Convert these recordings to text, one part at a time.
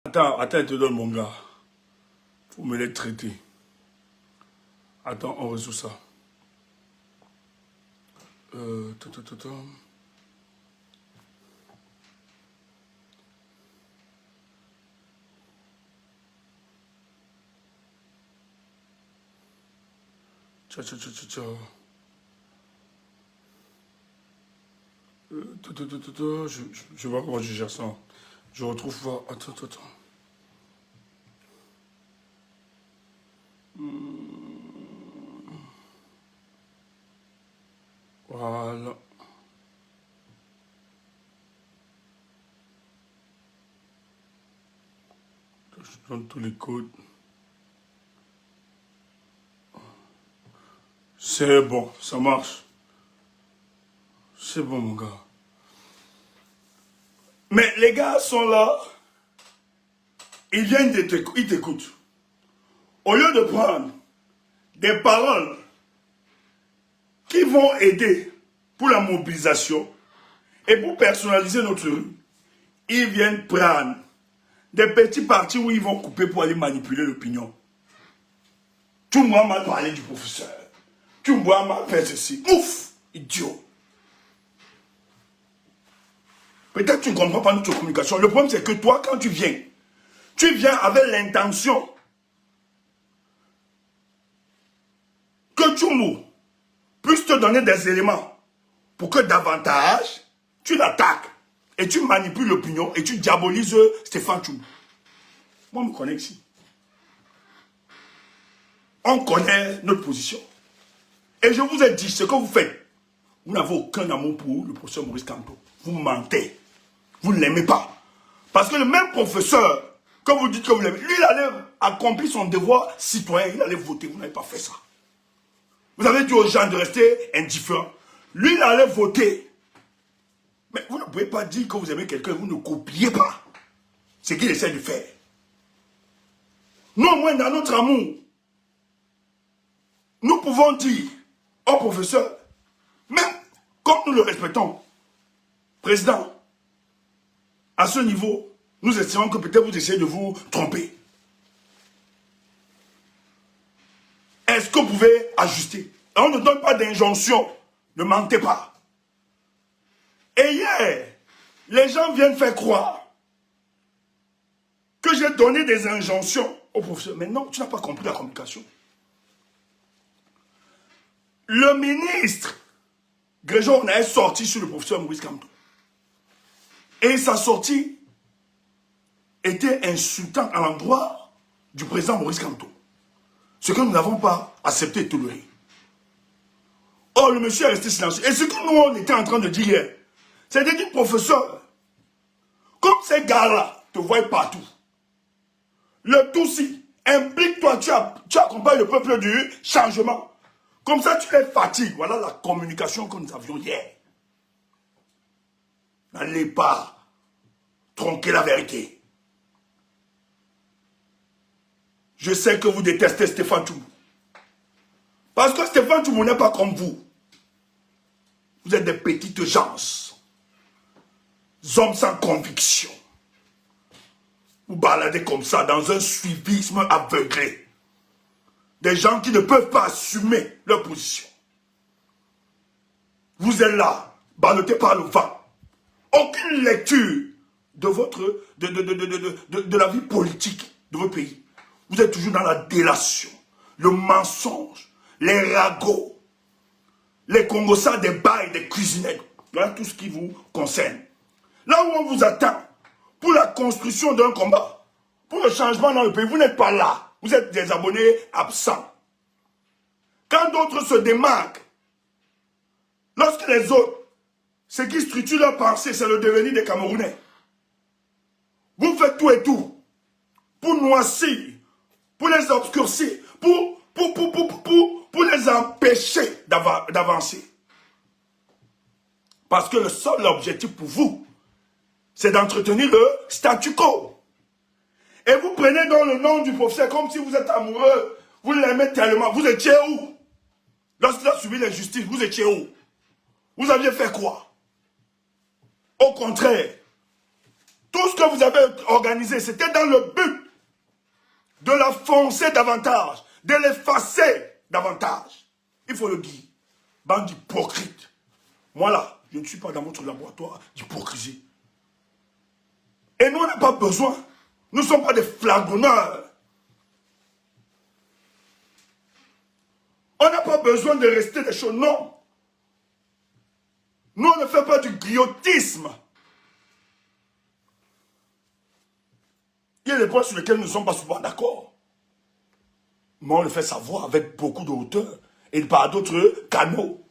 Attends, il te donne mon gars. Faut me les traiter. Attends, on résout ça. Attends. Ciao. Je vois comment je gère ça. Je retrouve pas. Attends. Voilà. Je donne tous les codes. C'est bon, ça marche. C'est bon, mon gars. Mais les gars sont là. Ils viennent ils t'écoutent. Au lieu de prendre des paroles qui vont aider pour la mobilisation et pour personnaliser notre rue, ils viennent prendre des petits partis où ils vont couper pour aller manipuler l'opinion. Tu me vois mal parler du professeur. Tu me vois mal faire ceci. Ouf, idiot. Peut-être que tu ne comprends pas notre communication. Le problème, c'est que toi, quand tu viens avec l'intention que Tchoumbou puisse te donner des éléments pour que davantage, tu l'attaques et tu manipules l'opinion et tu diabolises Stéphane Tchoumbou. Moi, on me connaît ici. On connaît notre position. Et je vous ai dit, ce que vous faites, vous n'avez aucun amour pour le professeur Maurice Kamto. Vous mentez. Vous ne l'aimez pas. Parce que le même professeur, quand vous dites que vous l'aimez, lui, il allait accomplir son devoir citoyen, il allait voter. Vous n'avez pas fait ça. Vous avez dit aux gens de rester indifférents. Lui, il allait voter. Mais vous ne pouvez pas dire que vous aimez quelqu'un, vous ne copiez pas ce qu'il essaie de faire. Nous, au moins, dans notre amour, nous pouvons dire au professeur, même comme nous le respectons, président, à ce niveau, nous estimons que peut-être vous essayez de vous tromper. Est-ce que vous pouvez ajuster? On ne donne pas d'injonction. Ne mentez pas. Et hier, les gens viennent faire croire que j'ai donné des injonctions au professeur. Mais non, tu n'as pas compris la communication. Le ministre Grégoire est sorti sur le professeur Maurice Kamto. Et sa sortie était insultante à l'endroit du président Maurice Kamto. Ce que nous n'avons pas accepté et toléré. Or, le monsieur est resté silencieux. Et ce que nous, on était en train de dire hier, c'est de dire, professeur, comme ces gars-là te voient partout, le Tutsi, implique-toi, tu accompagnes le peuple du changement. Comme ça, tu les fatigues. Voilà la communication que nous avions hier. N'allez pas tronquer la vérité. Je sais que vous détestez Stéphane Tchoumbou. Parce que Stéphane Tchoumbou n'est pas comme vous. Vous êtes des petites gens. Hommes sans conviction. Vous baladez comme ça dans un suivisme aveuglé. Des gens qui ne peuvent pas assumer leur position. Vous êtes là, ballottés par le vent. Aucune lecture de de la vie politique de votre pays. Vous êtes toujours dans la délation, le mensonge, les ragots, les congossas des bails, des cuisinettes. Voilà tout ce qui vous concerne. Là où on vous attend pour la construction d'un combat, pour le changement dans le pays, vous n'êtes pas là. Vous êtes des abonnés absents. Quand d'autres se démarquent, lorsque les autres, ce qui structure leur pensée, c'est le devenir des Camerounais. Vous faites tout et tout pour noircir, pour les obscurcir, pour les empêcher d'avancer. Parce que le seul objectif pour vous, c'est d'entretenir le statu quo. Et vous prenez dans le nom du professeur comme si vous êtes amoureux, vous l'aimez tellement. Vous étiez où? Lorsqu'il a subi l'injustice, vous étiez où? Vous aviez fait quoi? Au contraire, Tout ce que vous avez organisé, c'était dans le but de la foncer davantage, de l'effacer davantage. Il faut le dire. Bande d'hypocrites. Moi là, je ne suis pas dans votre laboratoire d'hypocrisie. Et nous, on n'a pas besoin. Nous ne sommes pas des flagonneurs. On n'a pas besoin de rester des choses. Non. Nous, on ne fait pas du griotisme. Il y a des points sur lesquels nous ne sommes pas souvent d'accord. Mais on le fait savoir avec beaucoup de hauteur et par d'autres canaux.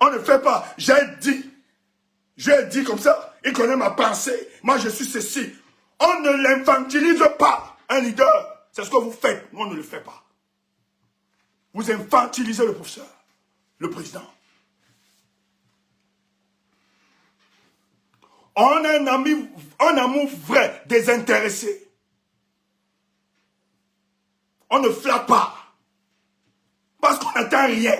On ne fait pas, j'ai dit comme ça, il connaît ma pensée, moi je suis ceci. On ne l'infantilise pas, un leader. C'est ce que vous faites, nous on ne le fait pas. Vous infantilisez le professeur, le président. On a un amour vrai, désintéressé. On ne flatte pas. Parce qu'on n'atteint rien.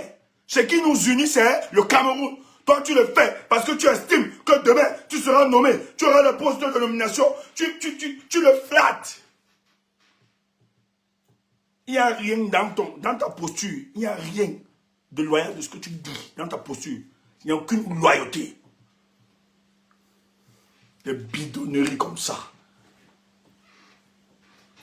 Ce qui nous unit, c'est le Cameroun. Toi, tu le fais parce que tu estimes que demain, tu seras nommé. Tu auras le poste de nomination. Tu le flattes. Il n'y a rien dans ta posture. Il n'y a rien de loyal de ce que tu dis dans ta posture. Il n'y a aucune loyauté. Des bidonneries comme ça.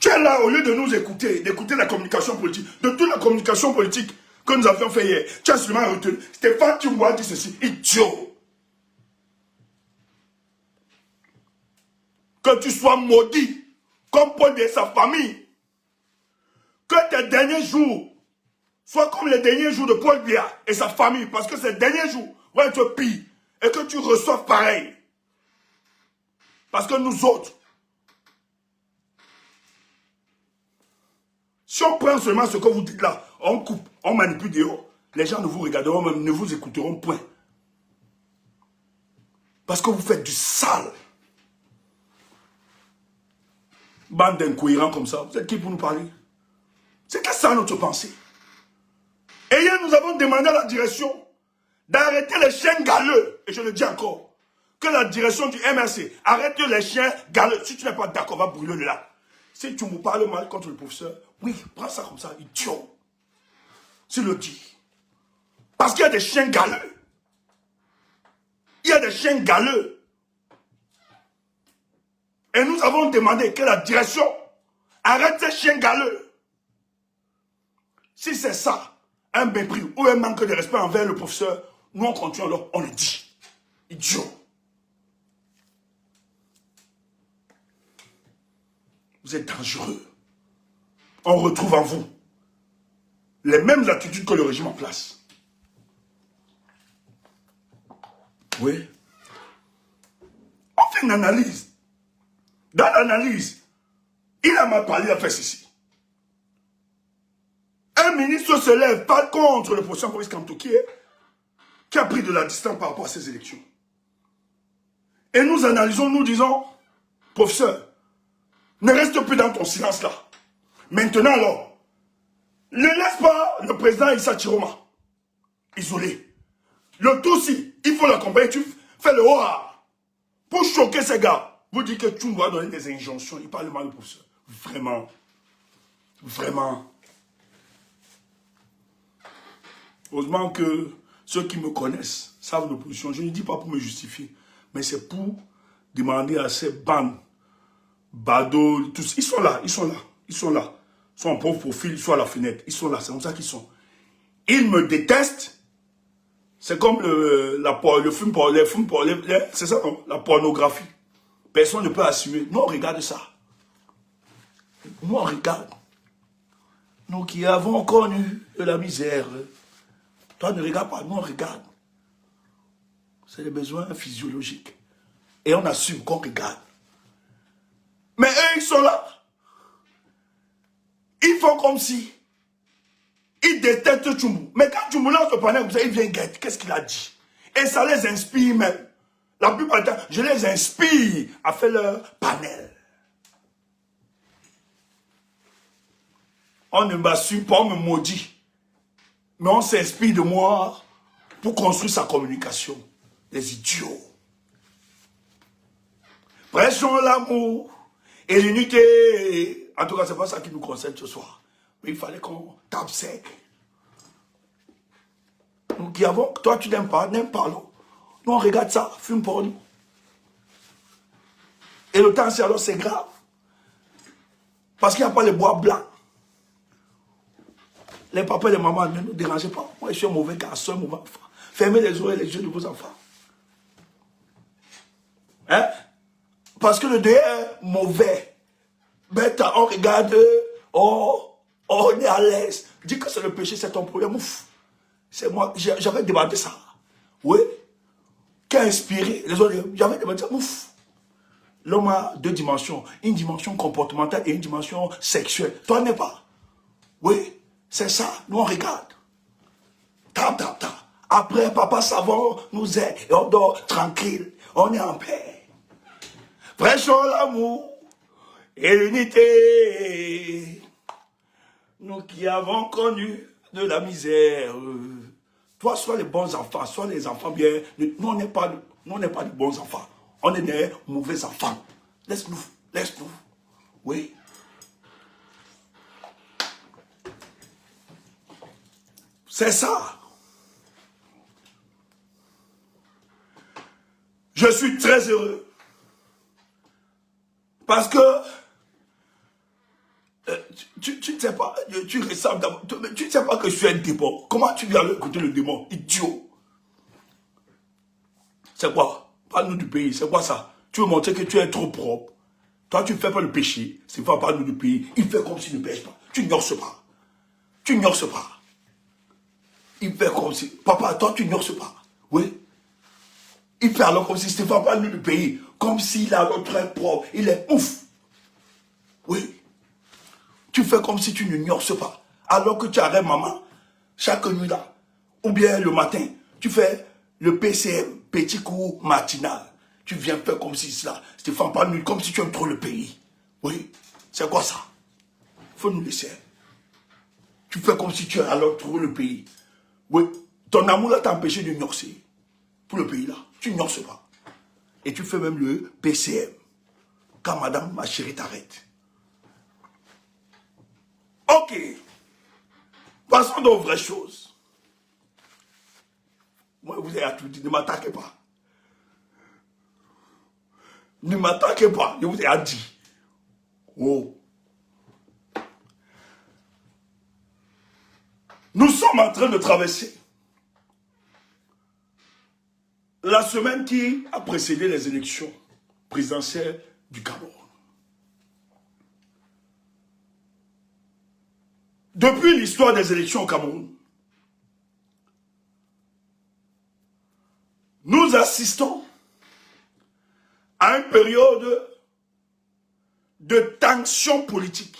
Tu es là, au lieu de nous écouter, d'écouter la communication politique, de toute la communication politique que nous avions fait hier, tu as seulement retenu. Stéphane Tchimboua dit ceci, idiot. Que tu sois maudit, comme Paul et sa famille. Que tes derniers jours soient comme les derniers jours de Paul Biya et sa famille, parce que ces derniers jours vont être pires, et que tu reçoives pareil. Parce que nous autres, si on prend seulement ce que vous dites là, on coupe, on manipule dehors, les gens ne vous regarderont même, ne vous écouteront point. Parce que vous faites du sale. Bande d'incohérents comme ça, vous êtes qui pour nous parler? C'était ça notre pensée. Et hier, nous avons demandé à la direction d'arrêter les chiens galeux. Et je le dis encore, que la direction du MRC arrête les chiens galeux. Si tu n'es pas d'accord, on va brûler le lac. Si tu me parles mal contre le professeur, oui, prends ça comme ça, idiot. C'est le dit. Parce qu'il y a des chiens galeux. Il y a des chiens galeux. Et nous avons demandé que la direction arrête ces chiens galeux. Si c'est ça, un mépris ou un manque de respect envers le professeur, nous on continue alors, on le dit. Idiot. Vous êtes dangereux. On retrouve en vous les mêmes attitudes que le régime en place. Oui. On fait une analyse. Dans l'analyse, il a mal parlé, il a fait ceci. Un ministre se lève pas contre le professeur Maurice Kamto qui a pris de la distance par rapport à ces élections. Et nous analysons, nous disons, professeur, ne reste plus dans ton silence là. Maintenant alors, ne laisse pas le président Issa Chiroma isolé. Le Tutsi, il faut l'accompagner, tu fais le hoard pour choquer ces gars. Vous dites que tu dois donner des injonctions, il parle mal du professeur. Vraiment, vraiment. Heureusement que ceux qui me connaissent savent l'opposition. Je ne dis pas pour me justifier, mais c'est pour demander à ces bandes, Bado, tous, ils sont là, ils sont là, ils sont là. Ils sont en pauvre profil, ils sont à la fenêtre, ils sont là, c'est comme ça qu'ils sont. Ils me détestent. C'est comme le film, c'est ça, non? La pornographie. Personne ne peut assumer. Nous, on regarde ça. Nous, on regarde. Nous qui avons connu de la misère. Toi, ne regarde pas, nous, on regarde. C'est des besoins physiologiques. Et on assume qu'on regarde. Mais eux, ils sont là. Ils font comme si. Ils détestent Tchoumbou. Mais quand Tchoumbou lance le panel comme ça, ils viennent guetter. Qu'est-ce qu'il a dit? Et ça les inspire même. La plupart du temps, je les inspire à faire leur panel. On ne m'assume pas, on me maudit. Mais on s'inspire de moi pour construire sa communication. Les idiots. Prêchons l'amour et l'unité. En tout cas, c'est pas ça qui nous concerne ce soir. Mais il fallait qu'on tape sec. Nous qui avons, toi tu n'aimes pas, n'aime pas. Non. Nous on regarde ça, fume pour nous. Et le temps c'est alors c'est grave. Parce qu'il n'y a pas les bois blancs. Les papas et les mamans, ne nous dérangez pas. Moi je suis un mauvais garçon, un mauvais enfant. Fermez les oreilles et les yeux de vos enfants. Hein? Parce que le deuil est mauvais. Mais on regarde, oh, on est à l'aise. Dis que c'est le péché, c'est ton problème. Ouf. C'est moi, j'avais demandé ça. Oui. Qui a inspiré les autres? J'avais demandé ça. Ouf. L'homme a deux dimensions. Une dimension comportementale et une dimension sexuelle. Toi, n'es pas. Oui. C'est ça. Nous, on regarde. Tap, tap, tap. Après, papa savant nous aide. Et on dort tranquille. On est en paix. Prêchons l'amour et l'unité. Nous qui avons connu de la misère. Toi, sois les bons enfants, sois les enfants bien. Nous, on n'est pas des bons enfants. On est des mauvais enfants. Laisse-nous, laisse-nous. Oui. C'est ça. Je suis très heureux. Parce que tu ne sais pas, tu ressembles d'abord. Tu ne sais pas que je suis un démon. Comment tu viens écouter le démon? Idiot. C'est quoi? Parle-nous du pays. C'est quoi ça? Tu veux montrer que tu es trop propre. Toi, tu ne fais pas le péché. C'est pas parle-nous du pays. Il fait comme s'il ne pêche pas. Tu n'orces pas. Tu n'orces pas. Il fait comme si... Papa, toi, tu n'orces pas. Oui. Il fait alors comme si Stéphane parle-nous du pays. Comme s'il a l'autre très propre. Il est ouf. Oui. Tu fais comme si tu ne n'orces pas. Alors que tu arrêtes maman, chaque nuit là. Ou bien le matin, tu fais le PCM, petit cours matinal. Tu viens faire comme si cela. Stéphane parle-nous comme si tu aimes trop le pays. Oui. C'est quoi ça? Faut nous laisser. Tu fais comme si tu allais trouver le pays. Oui. Ton amour là t'a empêché de n'orcer. Pour le pays là. Tu n'orces pas. Et tu fais même le PCM. Quand madame, ma chérie, t'arrête. Ok. Passons aux vraies choses. Moi, vous avez tout dit, ne m'attaquez pas. Ne m'attaquez pas, je vous ai dit. Oh. Nous sommes en train de traverser la semaine qui a précédé les élections présidentielles du Cameroun. Depuis l'histoire des élections au Cameroun, nous assistons à une période de tension politique.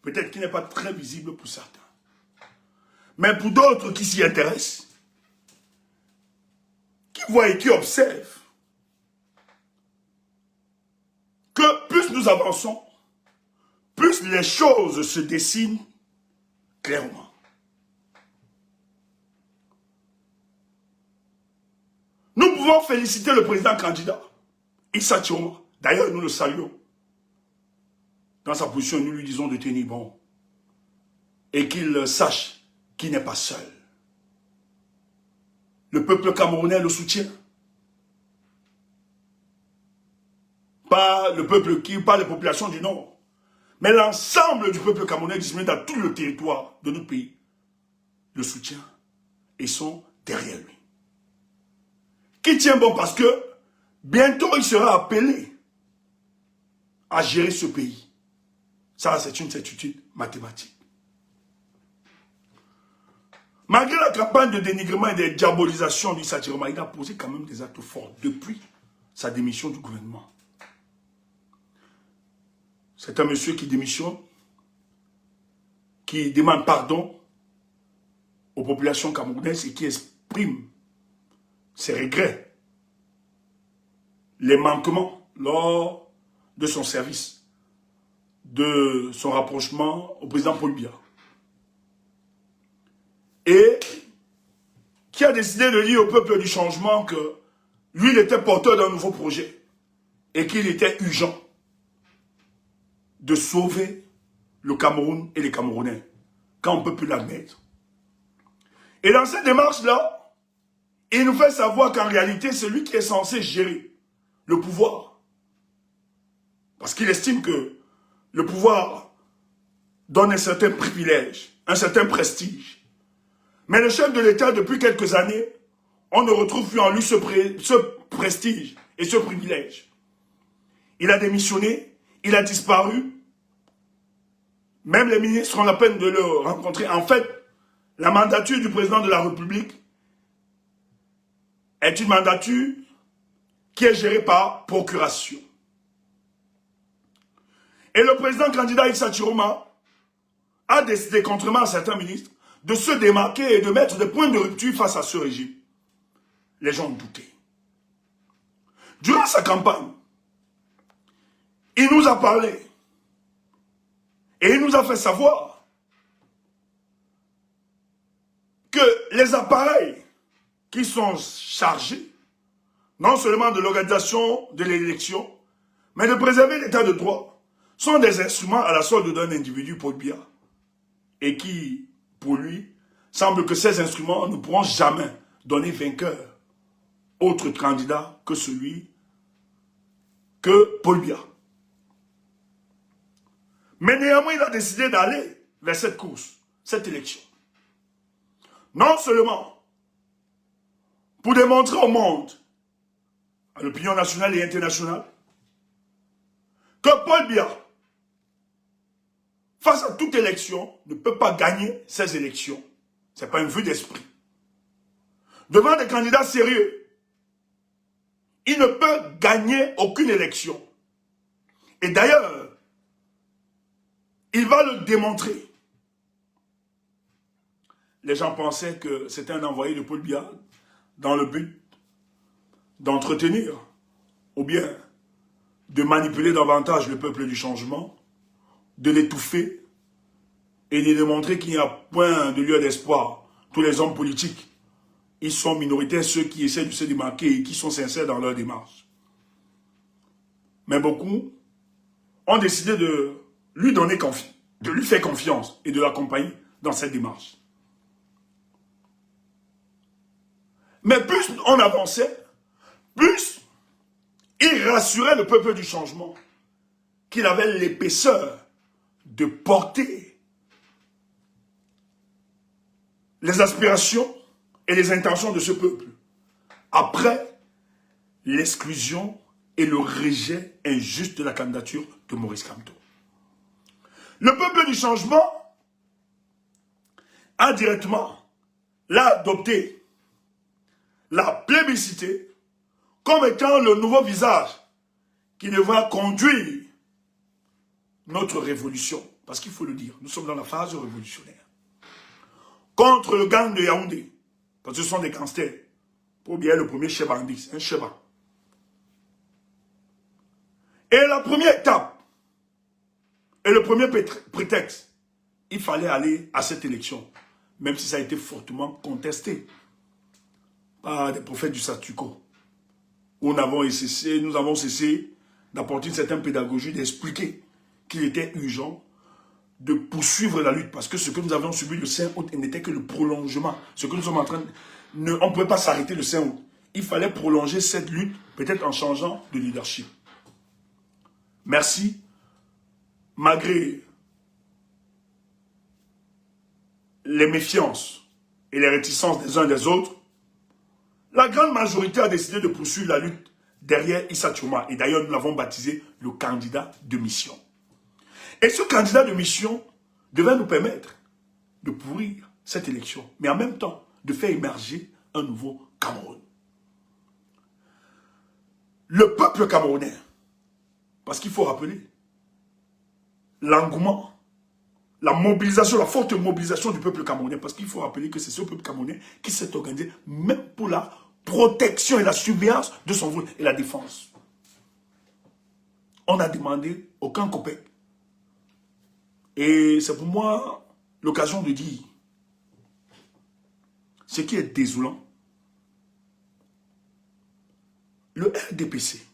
Peut-être qui n'est pas très visible pour certains. Mais pour d'autres qui s'y intéressent, qui voient et qui observent, que plus nous avançons, plus les choses se dessinent clairement. Nous pouvons féliciter le président candidat, Issa Thioma. D'ailleurs, nous le saluons. Dans sa position, nous lui disons de tenir bon. Et qu'il sache qu'il n'est pas seul. Le peuple camerounais le soutient. Pas le peuple qui, pas les populations du Nord. Mais l'ensemble du peuple camerounais disponible dans tout le territoire de notre pays le soutient et sont derrière lui. Qui tient bon parce que bientôt il sera appelé à gérer ce pays. Ça, c'est une certitude mathématique. Malgré la campagne de dénigrement et de diabolisation d'Issa Thioma, il a posé quand même des actes forts depuis sa démission du gouvernement. C'est un monsieur qui démissionne, qui demande pardon aux populations camerounaises et qui exprime ses regrets, les manquements lors de son service, de son rapprochement au président Paul Biya. Et qui a décidé de dire au peuple du changement que lui, il était porteur d'un nouveau projet. et qu'il était urgent de sauver le Cameroun et les Camerounais, quand on ne peut plus l'admettre. Et dans cette démarche-là, il nous fait savoir qu'en réalité, c'est lui qui est censé gérer le pouvoir. Parce qu'il estime que le pouvoir donne un certain privilège, un certain prestige. Mais le chef de l'État, depuis quelques années, on ne retrouve plus en lui ce prestige et ce privilège. Il a démissionné, il a disparu. Même les ministres ont la peine de le rencontrer. En fait, la mandature du président de la République est une mandature qui est gérée par procuration. Et le président candidat Issa Chiroma a décidé, contrairement à certains ministres, de se démarquer et de mettre des points de rupture face à ce régime. Les gens ont douté. Durant sa campagne, il nous a parlé et il nous a fait savoir que les appareils qui sont chargés, non seulement de l'organisation de l'élection, mais de préserver l'état de droit, sont des instruments à la solde d'un individu, Paul Biya, et qui, pour lui, semble que ces instruments ne pourront jamais donner vainqueur autre candidat que celui que Paul Biya. Mais néanmoins, il a décidé d'aller vers cette course, cette élection. Non seulement pour démontrer au monde, à l'opinion nationale et internationale, que Paul Biya, face à toute élection, ne peut pas gagner ces élections. Ce n'est pas une vue d'esprit. Devant des candidats sérieux, il ne peut gagner aucune élection. Et d'ailleurs, il va le démontrer. Les gens pensaient que c'était un envoyé de Paul Biya dans le but d'entretenir ou bien de manipuler davantage le peuple du changement, de l'étouffer et de démontrer qu'il n'y a point de lieu d'espoir. Tous les hommes politiques, ils sont minoritaires, ceux qui essaient de se démarquer et qui sont sincères dans leur démarche. Mais beaucoup ont décidé de lui donner confiance, de lui faire confiance et de l'accompagner dans cette démarche. Mais plus on avançait, plus il rassurait le peuple du changement qu'il avait l'épaisseur de porter les aspirations et les intentions de ce peuple après l'exclusion et le rejet injuste de la candidature de Maurice Kamto. Le peuple du changement indirectement l'a adopté, l'a plébiscité comme étant le nouveau visage qui devra conduire notre révolution. Parce qu'il faut le dire, nous sommes dans la phase révolutionnaire. Contre le gang de Yaoundé, parce que ce sont des gangsters. Pour bien le premier chebandis, un cheba. Et la première étape, et le premier prétexte, il fallait aller à cette élection, même si ça a été fortement contesté par des prophètes du statu quo. Où nous avons cessé d'apporter une certaine pédagogie, d'expliquer qu'il était urgent de poursuivre la lutte, parce que ce que nous avions subi le 5 août n'était que le prolongement. Ce que nous sommes en train de... On ne pouvait pas s'arrêter le 5 août. Il fallait prolonger cette lutte, peut-être en changeant de leadership. Merci. Malgré les méfiances et les réticences des uns des autres, la grande majorité a décidé de poursuivre la lutte derrière Issa Chiroma. Et d'ailleurs, nous l'avons baptisé le candidat de mission. Et ce candidat de mission devait nous permettre de pourrir cette élection, mais en même temps, de faire émerger un nouveau Cameroun. Le peuple camerounais, parce qu'il faut rappeler, l'engouement, la mobilisation, la forte mobilisation du peuple camerounais, parce qu'il faut rappeler que c'est ce peuple camerounais qui s'est organisé même pour la protection et la surveillance de son vote et la défense. On n'a demandé aucun copec. Et c'est pour moi l'occasion de dire ce qui est désolant. Le RDPC,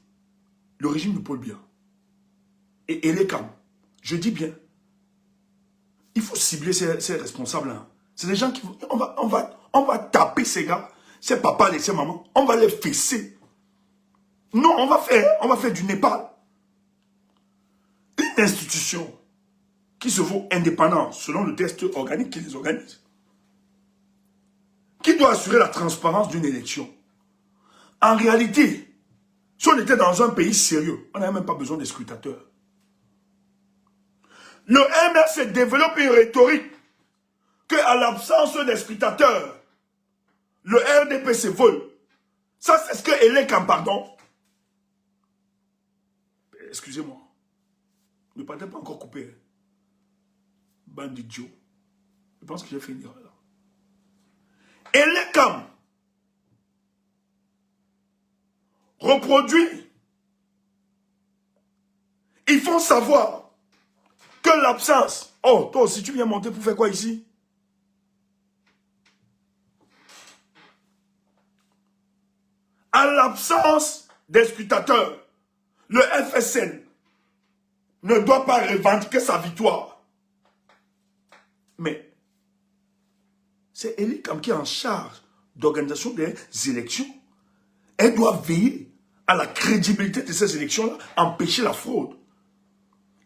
le régime de Paul Biya et les camps, je dis bien, il faut cibler ces responsables-là. C'est des gens qui... On va taper ces gars, ces papas et ces mamans, on va les fesser. Non, on va faire du Népal. Une institution qui se vaut indépendante selon le test organique qui les organise, qui doit assurer la transparence d'une élection. En réalité, si on était dans un pays sérieux, on n'avait même pas besoin des scrutateurs. Le MRC développe une rhétorique qu'à l'absence des scrutateurs, le RDP se vole. Ça, c'est ce que Elekam, pardon. Excusez-moi. Ne partez pas encore coupé. Bande d'idiot. Je pense que j'ai fini là. Elekam reproduit. Ils font savoir que l'absence... Oh, toi aussi, tu viens monter pour faire quoi ici? À l'absence des scrutateurs, le FSN ne doit pas revendiquer sa victoire. Mais c'est Elekam qui est en charge d'organisation des élections. Elle doit veiller à la crédibilité de ces élections-là, empêcher la fraude,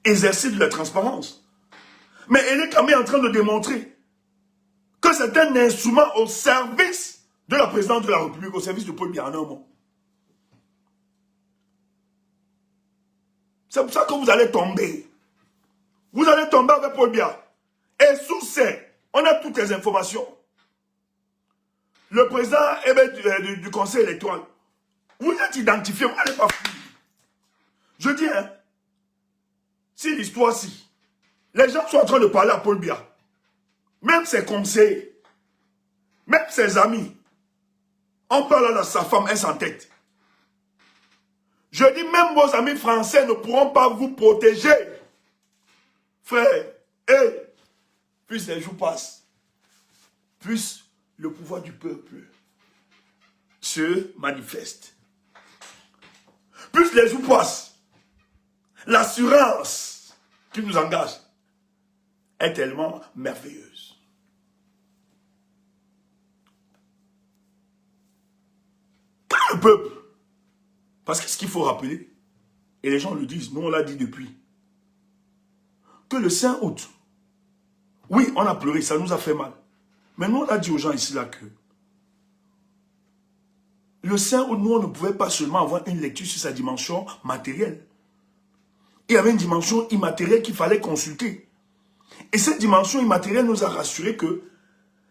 exercer de la transparence. Mais Elekam est en train de démontrer que c'est un instrument au service de la présidente de la République, au service de Paul Biya en un mot. C'est pour ça que vous allez tomber. Vous allez tomber avec Paul Biya. Et sous ces, on a toutes les informations. Le président du conseil électoral, vous êtes identifié, vous n'allez pas fouiller. Je dis, hein, si l'histoire-ci, les gens sont en train de parler à Paul Biya, même ses conseillers, même ses amis, on parle à sa femme, elle s'entête. Je dis, même vos amis français ne pourront pas vous protéger. Frère, plus les jours passent, plus le pouvoir du peuple se manifeste. Plus les jours passent, l'assurance qui nous engage est tellement merveilleuse. Quand le peuple, parce que ce qu'il faut rappeler, et les gens le disent, nous on l'a dit depuis, que le 5 août, oui, on a pleuré, ça nous a fait mal. Mais nous on a dit aux gens ici là que le 5 août, nous on ne pouvait pas seulement avoir une lecture sur sa dimension matérielle. Il y avait une dimension immatérielle qu'il fallait consulter. Et cette dimension immatérielle nous a rassuré que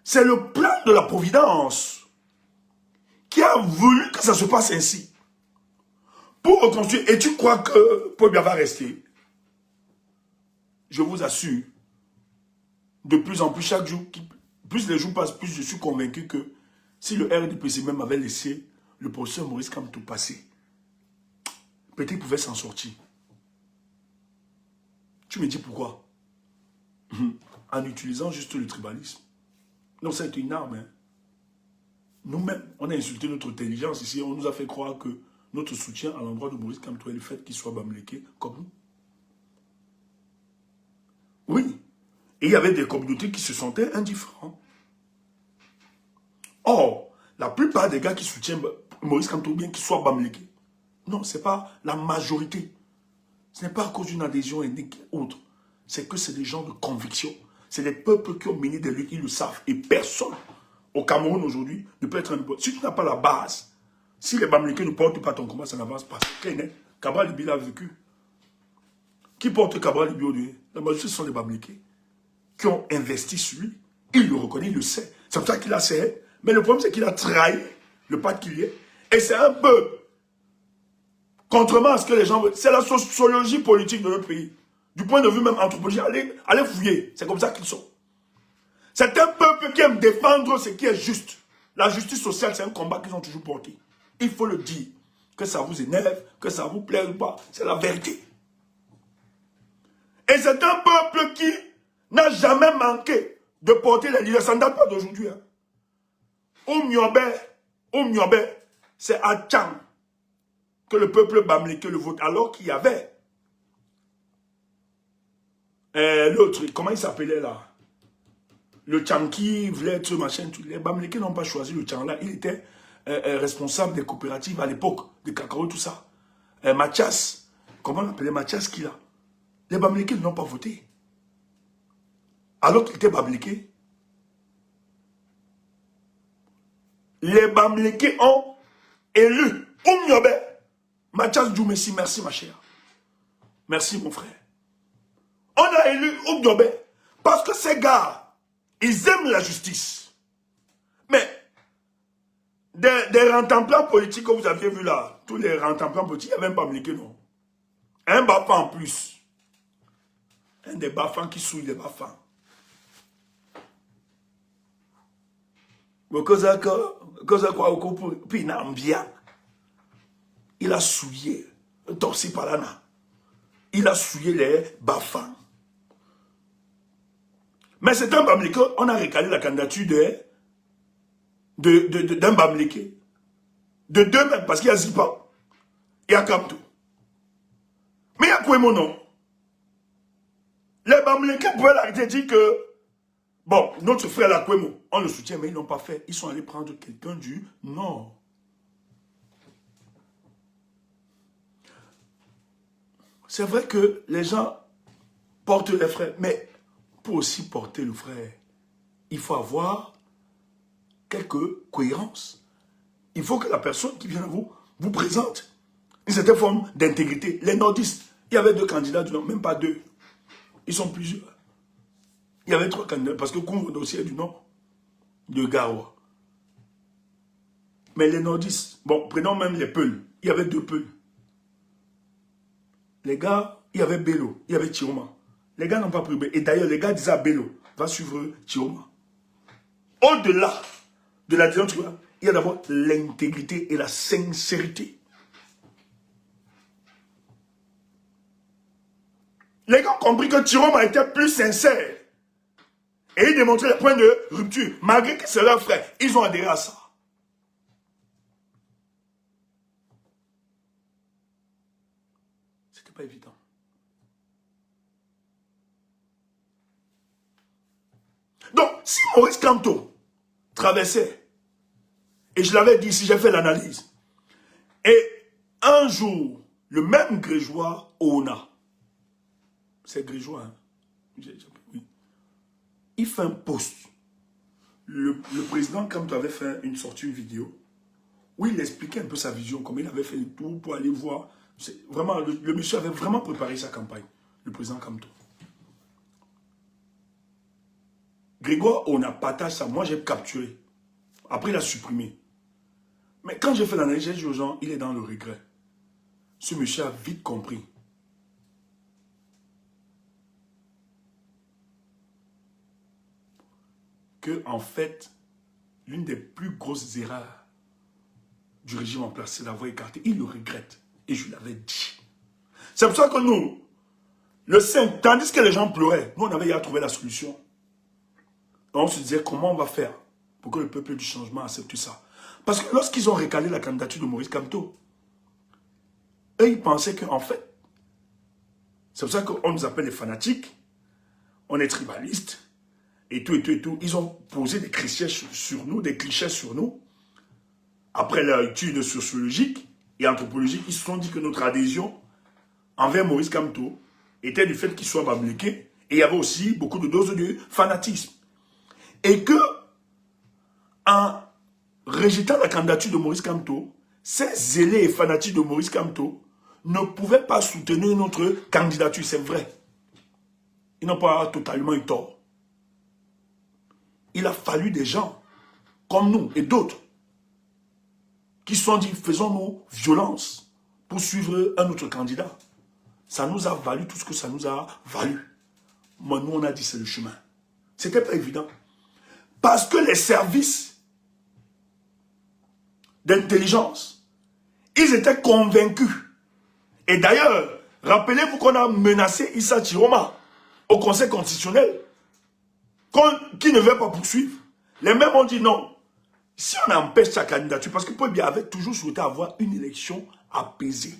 c'est le plan de la Providence qui a voulu que ça se passe ainsi. Pour reconstruire, et tu crois que Paul Biya va rester? Je vous assure, de plus en plus, chaque jour, plus les jours passent, plus je suis convaincu que si le RDPC même avait laissé le professeur Maurice Kamto passer, peut-être qu'il pouvait s'en sortir. Tu me dis pourquoi? En utilisant juste le tribalisme. Non, ça a été une arme. Hein. Nous-mêmes, on a insulté notre intelligence ici, on nous a fait croire que notre soutien à l'endroit de Maurice Kamto est le fait qu'il soit bamléqué comme nous. Oui. Et il y avait des communautés qui se sentaient indifférents. Or, la plupart des gars qui soutiennent Maurice Kamto, bien qu'ils soient bamléqués, non, ce n'est pas la majorité. Ce n'est pas à cause d'une adhésion ethnique ou autre. C'est que c'est des gens de conviction. C'est des peuples qui ont mené des luttes, ils le savent. Et personne au Cameroun aujourd'hui ne peut être un... Si tu n'as pas la base, si les bamléqués ne portent pas ton combat, ça n'avance pas. Cabral Libi l'a vécu. Qui porte Cabral Libi aujourd'hui? La majorité, ce sont les bamléqués qui ont investi sur lui. Il le reconnaît, il le sait. C'est pour ça qu'il a serré. Mais le problème, c'est qu'il a trahi le particulier. Et c'est un peu, contrairement à ce que les gens veulent, c'est la sociologie politique de notre pays. Du point de vue même anthropologique, allez fouiller. C'est comme ça qu'ils sont. C'est un peuple qui aime défendre ce qui est juste. La justice sociale, c'est un combat qu'ils ont toujours porté. Il faut le dire. Que ça vous énerve, que ça vous plaise ou pas, c'est la vérité. Et c'est un peuple qui n'a jamais manqué de porter les leaders. Ça ne date pas d'aujourd'hui. Hein. Au Myobe, c'est à Tchang que le peuple bamléké le vote, alors qu'il y avait l'autre, comment il s'appelait là? Le Tchang qui voulait être machin. Les bamlékés n'ont pas choisi le Tchang là. Il était responsable des coopératives à l'époque, de cacao, tout ça. Mathias, comment on l'appelait Mathias qui là? Les bamlékés n'ont pas voté. Alors qu'il était bamléké. Les bamlékés ont élu Oumniobe. Mathias Djoumessi, merci ma chère. Merci mon frère. On a élu Oumniobe parce que ces gars, ils aiment la justice. Mais des rentemplants politiques que vous aviez vu là, tous les rentemplants politiques, il n'y avait un bamléké, non. Un bafan en plus. Un des bafans qui souille les bafans. Il a souillé, torsi palana. Il a souillé les bafans. Mais c'est un bamléké, on a recalé la candidature d'un bamléké. De deux même, parce qu'il y a Zipa, il y a Kamto. Mais il y a quoi mon nom? Les bamlékés pouvaient l'arrêter dire que bon, notre frère Lakwemo, on le soutient, mais ils ne l'ont pas fait. Ils sont allés prendre quelqu'un du Nord. C'est vrai que les gens portent les frères, mais pour aussi porter le frère, il faut avoir quelques cohérences. Il faut que la personne qui vient à vous présente une certaine forme d'intégrité. Les nordistes, il y avait deux candidats du Nord, même pas deux. Ils sont plusieurs. Il y avait trois candidats, parce que Koumou dossier du Nord, de Gawa. Mais les nordistes, bon, prenons même les Peuls. Il y avait deux Peuls. Les gars, il y avait Bello, il y avait Chioma. Les gars n'ont pas pris Bello. Et d'ailleurs, les gars disaient à Bello, va suivre Chioma. Au-delà de la décision, il y a d'abord l'intégrité et la sincérité. Les gars ont compris que Chioma était plus sincère. Et ils démontraient les points de rupture. Malgré que c'est leur frère, ils ont adhéré à ça. C'était pas évident. Donc, si Maurice Kamto traversait, et je l'avais dit si j'ai fait l'analyse, et un jour, le même Grégeois Ona, c'est Grégeois, hein? Oui. Il fait un post. Le président Kamto avait fait une sortie, une vidéo, où il expliquait un peu sa vision, comment il avait fait le tour pour aller voir. Vraiment, le monsieur avait vraiment préparé sa campagne, le président Kamto. Grégoire, on a partagé ça. Moi, j'ai capturé. Après, il a supprimé. Mais quand j'ai fait l'analyse, j'ai dit aux gens, il est dans le regret. Ce monsieur a vite compris. Que, en fait, l'une des plus grosses erreurs du régime en place, c'est d'avoir écarté. Il le regrette. Et je l'avais dit. C'est pour ça que nous, le 5, tandis que les gens pleuraient, nous, on avait à trouver la solution. On se disait comment on va faire pour que le peuple du changement accepte ça. Parce que lorsqu'ils ont recalé la candidature de Maurice Kamto, eux, ils pensaient qu'en fait, c'est pour ça qu'on nous appelle les fanatiques, on est tribalistes, et tout, et tout, et tout. Ils ont posé des clichés sur nous, Après leur étude sociologique et anthropologique, ils se sont dit que notre adhésion envers Maurice Kamto était du fait qu'il soit bamléké, et il y avait aussi beaucoup de doses de fanatisme. Et que, en rejetant la candidature de Maurice Kamto, ces zélés et fanatiques de Maurice Kamto ne pouvaient pas soutenir notre candidature, c'est vrai. Ils n'ont pas totalement eu tort. Il a fallu des gens, comme nous et d'autres, qui se sont dit, faisons-nous violence pour suivre un autre candidat. Ça nous a valu tout ce que ça nous a valu. Moi, nous, on a dit, c'est le chemin. C'était pas évident. Parce que les services d'intelligence, ils étaient convaincus. Et d'ailleurs, rappelez-vous qu'on a menacé Issa Chiroma au Conseil constitutionnel, qui ne veut pas poursuivre. Les mêmes ont dit non. Si on empêche sa candidature, parce que Paul Biya avait toujours souhaité avoir une élection apaisé.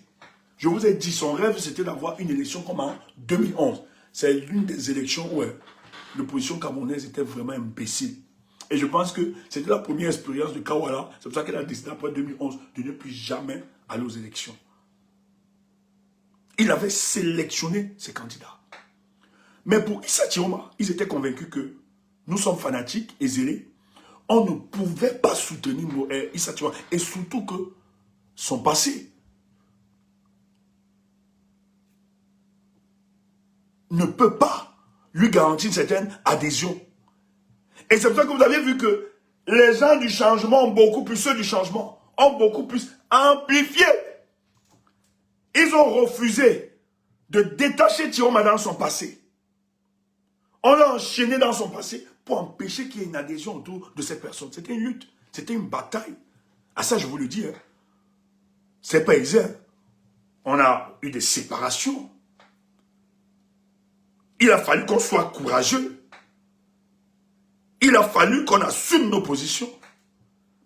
Je vous ai dit, son rêve, c'était d'avoir une élection comme en 2011. C'est l'une des élections où l'opposition camerounaise était vraiment imbécile. Et je pense que c'était la première expérience de Kawala. C'est pour ça qu'elle a décidé après 2011 de ne plus jamais aller aux élections. Il avait sélectionné ses candidats. Mais pour Issa Thioma, ils étaient convaincus que nous sommes fanatiques et zélés. On ne pouvait pas soutenir Issa Thioma. Et surtout que son passé ne peut pas lui garantir une certaine adhésion. Et c'est pour ça que vous avez vu que les gens du changement ont beaucoup plus, ceux du changement ont beaucoup plus amplifié. Ils ont refusé de détacher Thioma dans son passé. On l'a enchaîné dans son passé pour empêcher qu'il y ait une adhésion autour de cette personne. C'était une lutte, c'était une bataille. À ça, je vous le dis, hein. C'est pas aisé. Hein. On a eu des séparations. Il a fallu qu'on soit courageux. Il a fallu qu'on assume nos positions.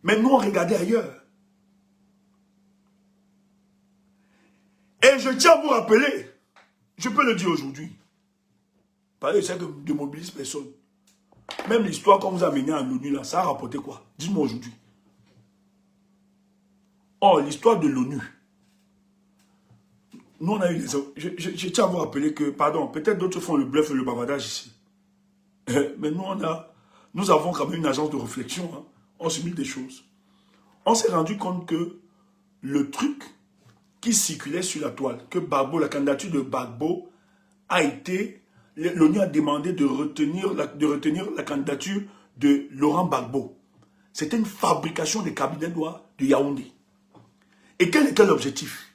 Mais nous, on regardait ailleurs. Et je tiens à vous rappeler, je peux le dire aujourd'hui, parce que je sais que je ne démobilise personne. Même l'histoire qu'on vous a menée à l'ONU, là, ça a rapporté quoi? Dites-moi aujourd'hui. Oh, l'histoire de l'ONU. Nous, on a eu des... Je tiens à vous rappeler que, pardon, peut-être d'autres font le bluff et le bavardage ici. Mais nous avons quand même une agence de réflexion. Hein. On se met des choses. On s'est rendu compte que le truc qui circulait sur la toile, que Gbagbo, la candidature de Gbagbo a été... L'ONU a demandé de retenir la candidature de Laurent Gbagbo. C'était une fabrication des cabinets de Yaoundé. Et quel était l'objectif?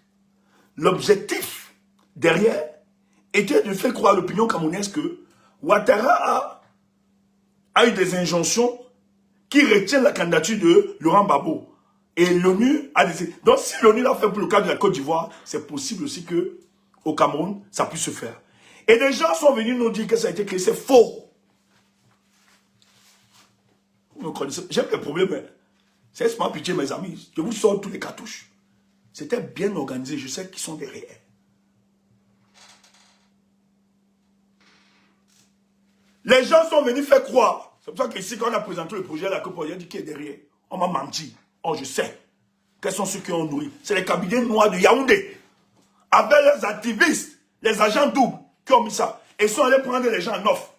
L'objectif derrière était de faire croire à l'opinion camerounaise que Ouattara a eu des injonctions qui retiennent la candidature de Laurent Gbagbo. Et l'ONU a décidé. Donc si l'ONU l'a fait pour le cas de la Côte d'Ivoire, c'est possible aussi qu'au Cameroun, ça puisse se faire. Et des gens sont venus nous dire que ça a été créé, c'est faux. Vous me connaissez, j'aime les problèmes. C'est pas pitié, mes amis. Je vous sors tous les cartouches. C'était bien organisé, je sais qu'ils sont derrière. Les gens sont venus faire croire. C'est pour ça qu'ici, quand on a présenté le projet, la COP, on a dit qui est derrière. On m'a menti. Oh, je sais. Quels sont ceux qui ont nourri? C'est les cabinets noirs de Yaoundé. Avec les activistes, les agents doubles qui ont mis ça. Et ils sont allés prendre les gens en offre.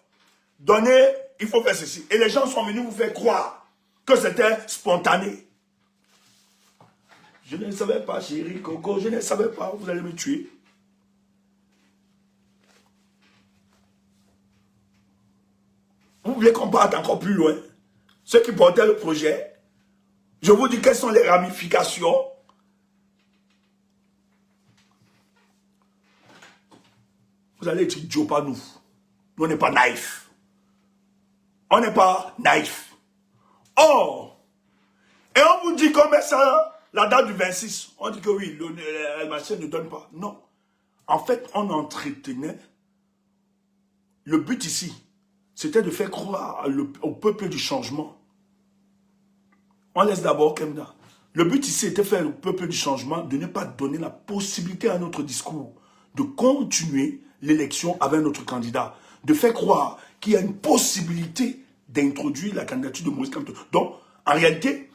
Donnez, il faut faire ceci. Et les gens sont venus vous faire croire que c'était spontané. Je ne savais pas, chérie Coco, je ne savais pas, vous allez me tuer. Vous voulez qu'on parte encore plus loin? Ceux qui portaient le projet, je vous dis quelles sont les ramifications. Vous allez être idiots, pas nous. Nous, on n'est pas naïfs. On n'est pas naïfs. Oh! Et on vous dit combien ça... La date du 26, on dit que oui, le machin ne donne pas. Non. En fait, on entretenait. Le but ici, c'était de faire croire au peuple du changement. On laisse d'abord Kemda. Le but ici était de faire au peuple du changement de ne pas donner la possibilité à notre discours de continuer l'élection avec notre candidat. De faire croire qu'il y a une possibilité d'introduire la candidature de Maurice Kamto. Donc, en réalité,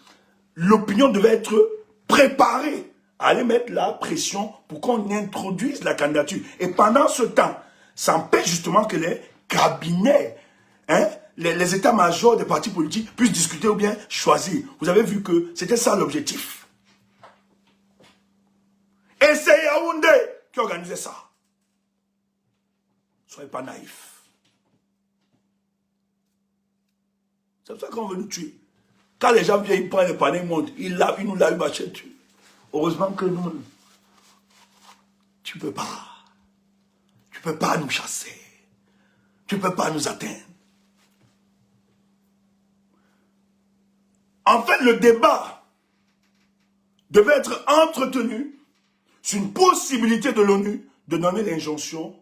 l'opinion devait être préparé à aller mettre la pression pour qu'on introduise la candidature. Et pendant ce temps, ça empêche justement que les cabinets, hein, les états-majors des partis politiques puissent discuter ou bien choisir. Vous avez vu que c'était ça l'objectif. Et c'est Yaoundé qui organisait ça. Soyez pas naïfs. C'est pour ça qu'on veut nous tuer. Quand les gens viennent, ils prennent les panneaux, ils montent, ils nous lavent, machin. Heureusement que nous, tu ne peux pas. Tu ne peux pas nous chasser. Tu ne peux pas nous atteindre. En fait, le débat devait être entretenu sur une possibilité de l'ONU de donner l'injonction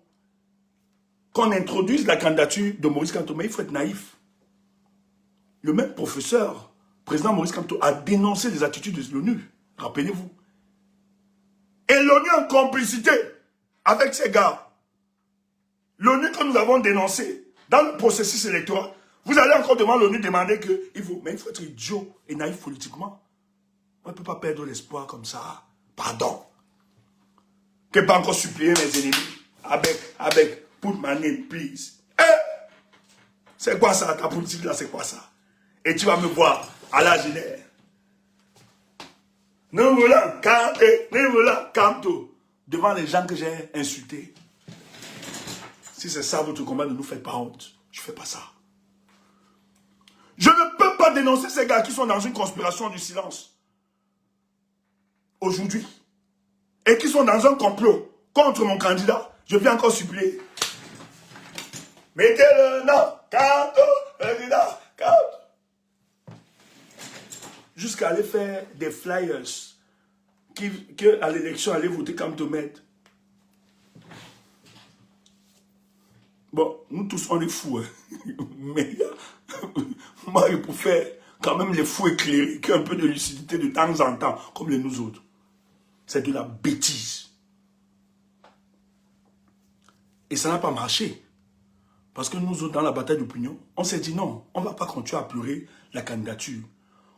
qu'on introduise la candidature de Maurice Kamto. Mais il faut être naïf. Le même professeur, président Maurice Kamto, a dénoncé les attitudes de l'ONU. Rappelez-vous. Et l'ONU en complicité avec ces gars. L'ONU que nous avons dénoncé dans le processus électoral. Vous allez encore devant l'ONU demander que mais il faut être idiot et naïf politiquement. On ne peut pas perdre l'espoir comme ça. Pardon. Que pas encore supplier mes ennemis. Avec, put my name, please. C'est quoi ça, ta politique là, c'est quoi ça? Et tu vas me voir à la Genève. Nous voulons canter, nous voulons canter. Devant les gens que j'ai insultés. Si c'est ça votre combat, ne nous faites pas honte. Je ne fais pas ça. Je ne peux pas dénoncer ces gars qui sont dans une conspiration du silence. Aujourd'hui. Et qui sont dans un complot contre mon candidat. Je viens encore supplier. Mettez le nom, canto, candidat, canto. Jusqu'à aller faire des flyers que à l'élection, aller voter comme Tomette. Bon, nous tous, on est fous. Hein. Mais moi, je peux faire quand même les fous éclairés, qui ont un peu de lucidité de temps en temps, comme les nous autres. C'est de la bêtise. Et ça n'a pas marché. Parce que nous autres, dans la bataille d'opinion, on s'est dit non, on ne va pas continuer à pleurer la candidature.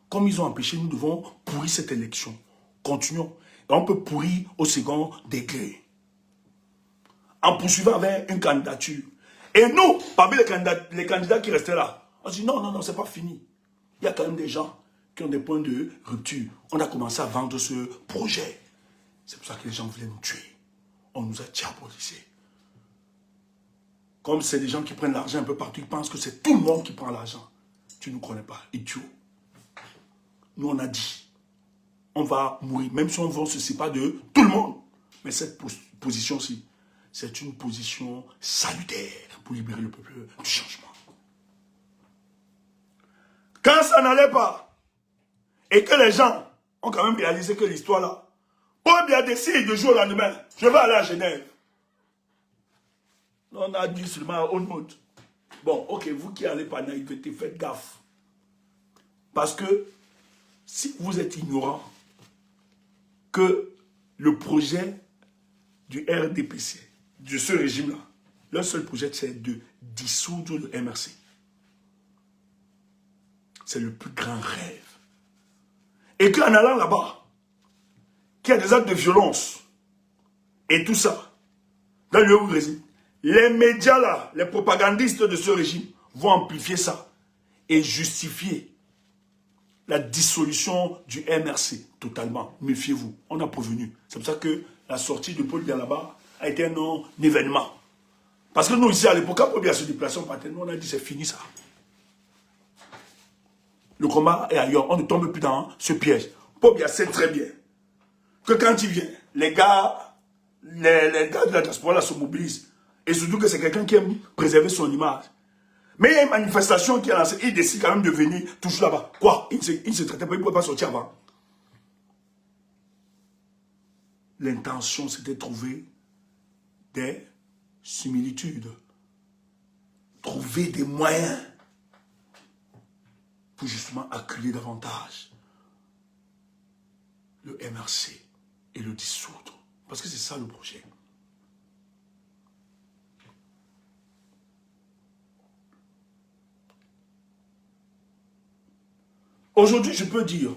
Comme ils ont empêché, nous devons pourrir cette élection. Continuons. Et on peut pourrir au second degré. En poursuivant avec une candidature. Et nous, parmi les candidats qui restaient là, on dit non, non, non, c'est pas fini. Il y a quand même des gens qui ont des points de rupture. On a commencé à vendre ce projet. C'est pour ça que les gens voulaient nous tuer. On nous a diabolisés. Comme c'est des gens qui prennent l'argent un peu partout, ils pensent que c'est tout le monde qui prend l'argent. Tu ne nous connais pas, idiot. Nous, on a dit, on va mourir, même si on ne se sépare de tout le monde. Mais cette position-ci, c'est une position salutaire pour libérer le peuple du changement. Quand ça n'allait pas, et que les gens ont quand même réalisé que l'histoire là, Paul Biya décide de jour au lendemain, je vais aller à Genève. On a dit seulement à haute mode. Bon, ok, vous qui allez par naïveté, faites gaffe. Parce que si vous êtes ignorant que le projet du RDPC, de ce régime-là, leur seul projet, c'est de dissoudre le MRC. C'est le plus grand rêve. Et qu'en allant là-bas, qu'il y a des actes de violence et tout ça, dans le lieu où il réside, les médias là, les propagandistes de ce régime vont amplifier ça et justifier la dissolution du MRC totalement. Méfiez-vous, on a prévenu. C'est pour ça que la sortie de Paul Biya là-bas a été un événement. Parce que nous ici à l'époque, quand Paul Biya se déplaçait en patrie, on a dit c'est fini ça. Le combat est ailleurs, on ne tombe plus dans ce piège. Paul Biya sait très bien que quand il vient, les gars de la diaspora là se mobilisent. Et surtout que c'est quelqu'un qui aime préserver son image. Mais il y a une manifestation qui est lancée, il décide quand même de venir toujours là-bas. Quoi? Il ne se traitait pas, il ne pouvait pas sortir avant. L'intention, c'était de trouver des similitudes. Trouver des moyens pour justement acculer davantage le MRC et le dissoudre. Parce que c'est ça le projet. Aujourd'hui, je peux dire,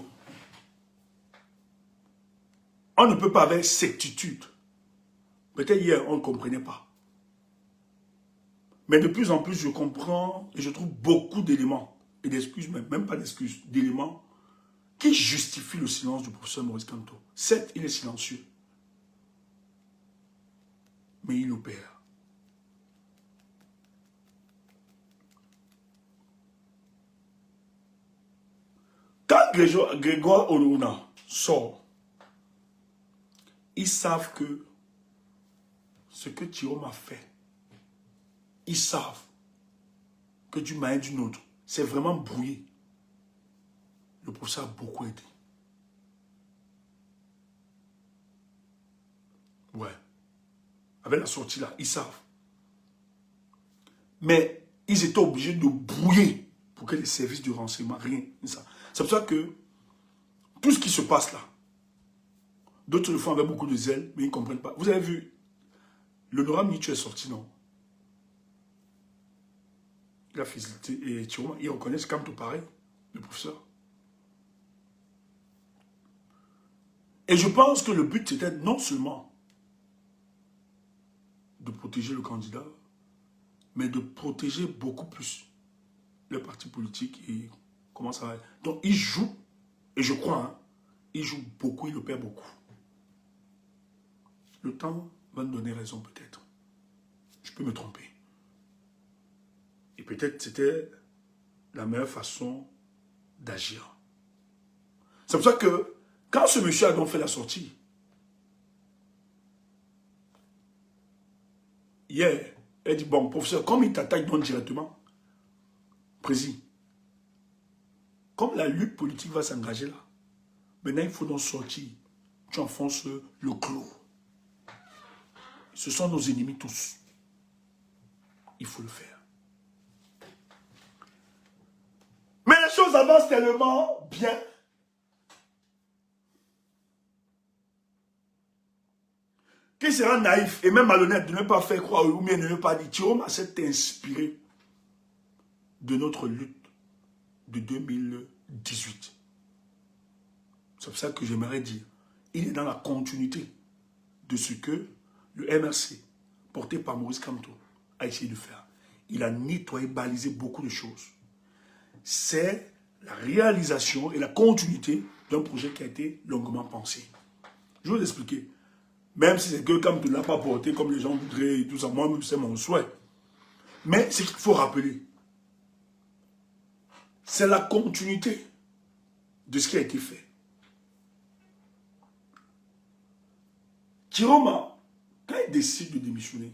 on ne peut pas avec certitude. Peut-être hier, on ne comprenait pas. Mais de plus en plus, je comprends et je trouve beaucoup d'éléments, et d'excuses, même pas d'excuses, d'éléments qui justifient le silence du professeur Maurice Kamto. Certes, il est silencieux, mais il opère. Quand Grégoire Oluna sort, ils savent que ce que Thierry a fait, ils savent que d'une manière ou d'une autre, c'est vraiment brouillé. Le professeur a beaucoup aidé. Ouais. Avec la sortie là, ils savent. Mais ils étaient obligés de brouiller pour que les services de renseignement, rien. C'est pour ça que tout ce qui se passe là, D'autres le font avec beaucoup de zèle, mais ils ne comprennent pas. Vous avez vu, l'honorable Mitu est sorti, non? Il a félicité, et Chiroma, ils reconnaissent comme tout pareil, le professeur. Et je pense que le but, c'était non seulement de protéger le candidat, mais de protéger beaucoup plus les partis politiques et comment ça va. Donc, il joue, et je crois, hein, il joue beaucoup, il le perd beaucoup. Le temps va nous donner raison peut-être. Je peux me tromper. Et peut-être c'était la meilleure façon d'agir. C'est pour ça que quand ce monsieur a donc fait la sortie, hier, elle dit, bon, professeur, comme il t'attaque donc directement, président, comme la lutte politique va s'engager là, maintenant il faut donc sortir. Tu enfonces le clou. Ce sont nos ennemis tous. Il faut le faire. Mais les choses avancent tellement bien. Qu'il sera naïf et même malhonnête de ne pas faire croire ou bien de ne pas dire. Chiroma s'est inspiré de notre lutte de 2018. C'est pour ça que j'aimerais dire, il est dans la continuité de ce que le MRC, porté par Maurice Kamto, a essayé de faire. Il a nettoyé, balisé beaucoup de choses. C'est la réalisation et la continuité d'un projet qui a été longuement pensé. Je vais vous expliquer. Même si c'est que Kamto ne l'a pas porté comme les gens voudraient et tout ça, moi-même c'est mon souhait. Mais ce qu'il faut rappeler, c'est la continuité de ce qui a été fait. Chiroma, quand il décide de démissionner,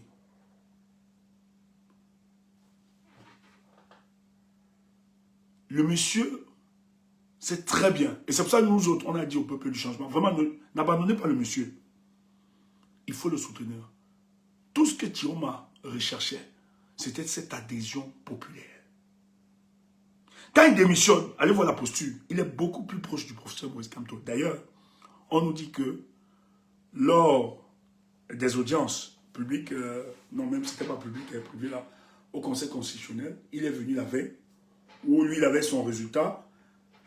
le monsieur, c'est très bien. Et c'est pour ça que nous autres, on a dit au peuple du changement, vraiment, n'abandonnez pas le monsieur. Il faut le soutenir. Tout ce que Chiroma recherchait, c'était cette adhésion populaire. Quand il démissionne, allez voir la posture, il est beaucoup plus proche du professeur Maurice Kamto. D'ailleurs, on nous dit que lors des audiences publiques, non même si ce n'était pas public, privé là, au Conseil constitutionnel, il est venu la veille, où lui il avait son résultat,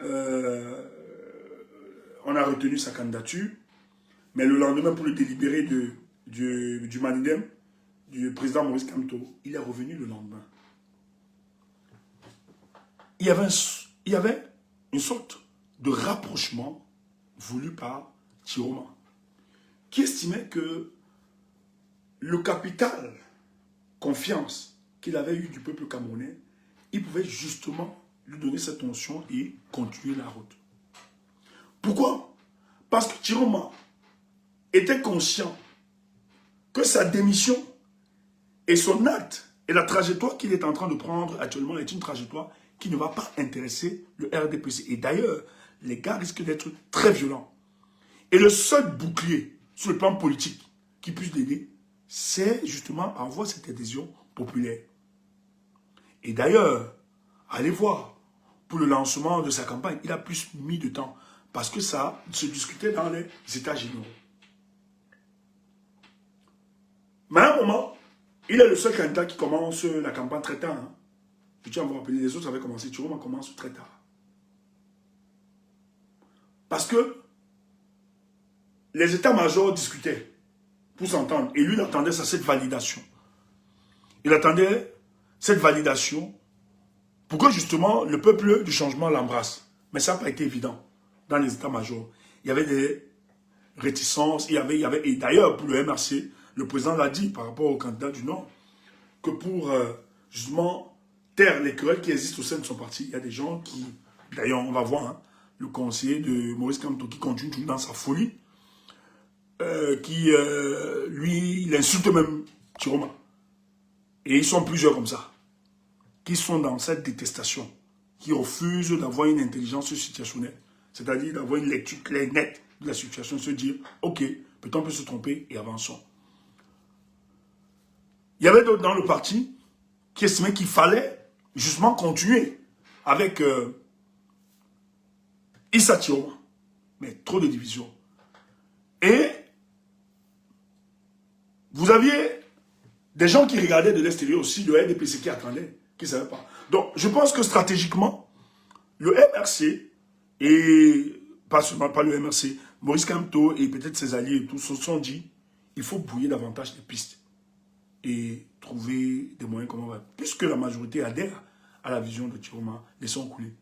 on a retenu sa candidature, mais le lendemain pour le délibéré du Manidem, du président Maurice Kamto, il est revenu le lendemain. Il y avait une sorte de rapprochement voulu par Chiroma, qui estimait que le capital confiance qu'il avait eu du peuple camerounais, il pouvait justement lui donner cette notion et continuer la route. Pourquoi? Parce que Chiroma était conscient que sa démission et son acte et la trajectoire qu'il est en train de prendre actuellement est une trajectoire qui ne va pas intéresser le RDPC. Et d'ailleurs, les gars risquent d'être très violents. Et le seul bouclier sur le plan politique qui puisse l'aider, c'est justement avoir cette adhésion populaire. Et d'ailleurs, allez voir, pour le lancement de sa campagne, il a plus mis de temps parce que ça se discutait dans les États généraux. Mais à un moment, il est le seul candidat qui commence la campagne très tard. Hein. Je tiens à vous rappeler, les autres avaient commencé, Chiroma commence très tard. Parce que les états-majors discutaient pour s'entendre. Et lui, il attendait cette validation. Il attendait cette validation pour que justement le peuple du changement l'embrasse. Mais ça n'a pas été évident dans les états-majors. Il y avait des réticences, et d'ailleurs pour le MRC, le président l'a dit par rapport au candidat du Nord, que pour justement taire les querelles qui existent au sein de son parti, il y a des gens qui, d'ailleurs on va voir, hein, le conseiller de Maurice Kamto qui continue dans sa folie, lui, il insulte même Chiroma. Et ils sont plusieurs comme ça, qui sont dans cette détestation, qui refusent d'avoir une intelligence situationnelle, c'est-à-dire d'avoir une lecture claire, nette de la situation, se dire, ok, peut-être on peut se tromper et avançons. Il y avait d'autres dans le parti qui estimaient qu'il fallait justement continuer avec Issa Chiroma, mais trop de divisions. Et vous aviez des gens qui regardaient de l'extérieur aussi, le RDPC qui attendait, qui ne savaient pas. Donc, je pense que stratégiquement, le MRC, et pas seulement pas le MRC, Maurice Kamto et peut-être ses alliés et tous se sont dit, il faut brouiller davantage les pistes et trouver des moyens comment on va. Puisque la majorité adhère à la vision de Chiroma, laissons couler.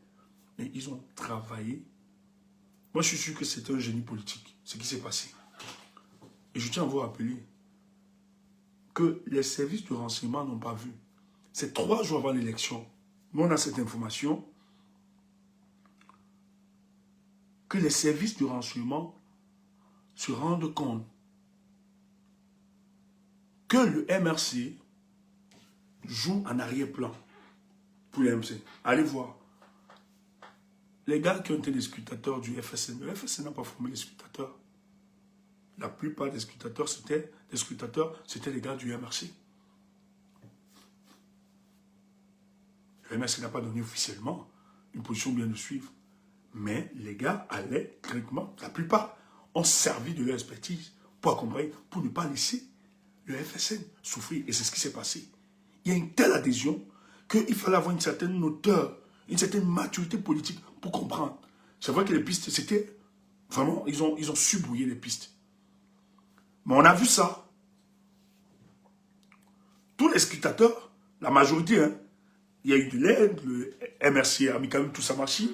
Mais ils ont travaillé. Moi, je suis sûr que c'est un génie politique, ce qui s'est passé. Et je tiens à vous rappeler que les services de renseignement n'ont pas vu. C'est 3 jours avant l'élection. Nous, on a cette information que les services de renseignement se rendent compte que le MRC joue en arrière-plan pour le MRC. Allez voir. Les gars qui ont été les scrutateurs du FSN, le FSN n'a pas formé les scrutateurs. La plupart des scrutateurs, c'était les gars du MRC. Le MRC n'a pas donné officiellement une position bien de suivre. Mais les gars allaient directement, la plupart ont servi de leur expertise pour accompagner, pour ne pas laisser le FSN souffrir. Et c'est ce qui s'est passé. Il y a une telle adhésion qu'il fallait avoir une certaine hauteur, une certaine maturité politique pour comprendre. C'est vrai que les pistes, c'était vraiment, ils ont su brouiller les pistes. Mais on a vu ça. Tous les scrutateurs, la majorité, hein, il y a eu de l'aide, le MRC a mis quand même tout ça marché.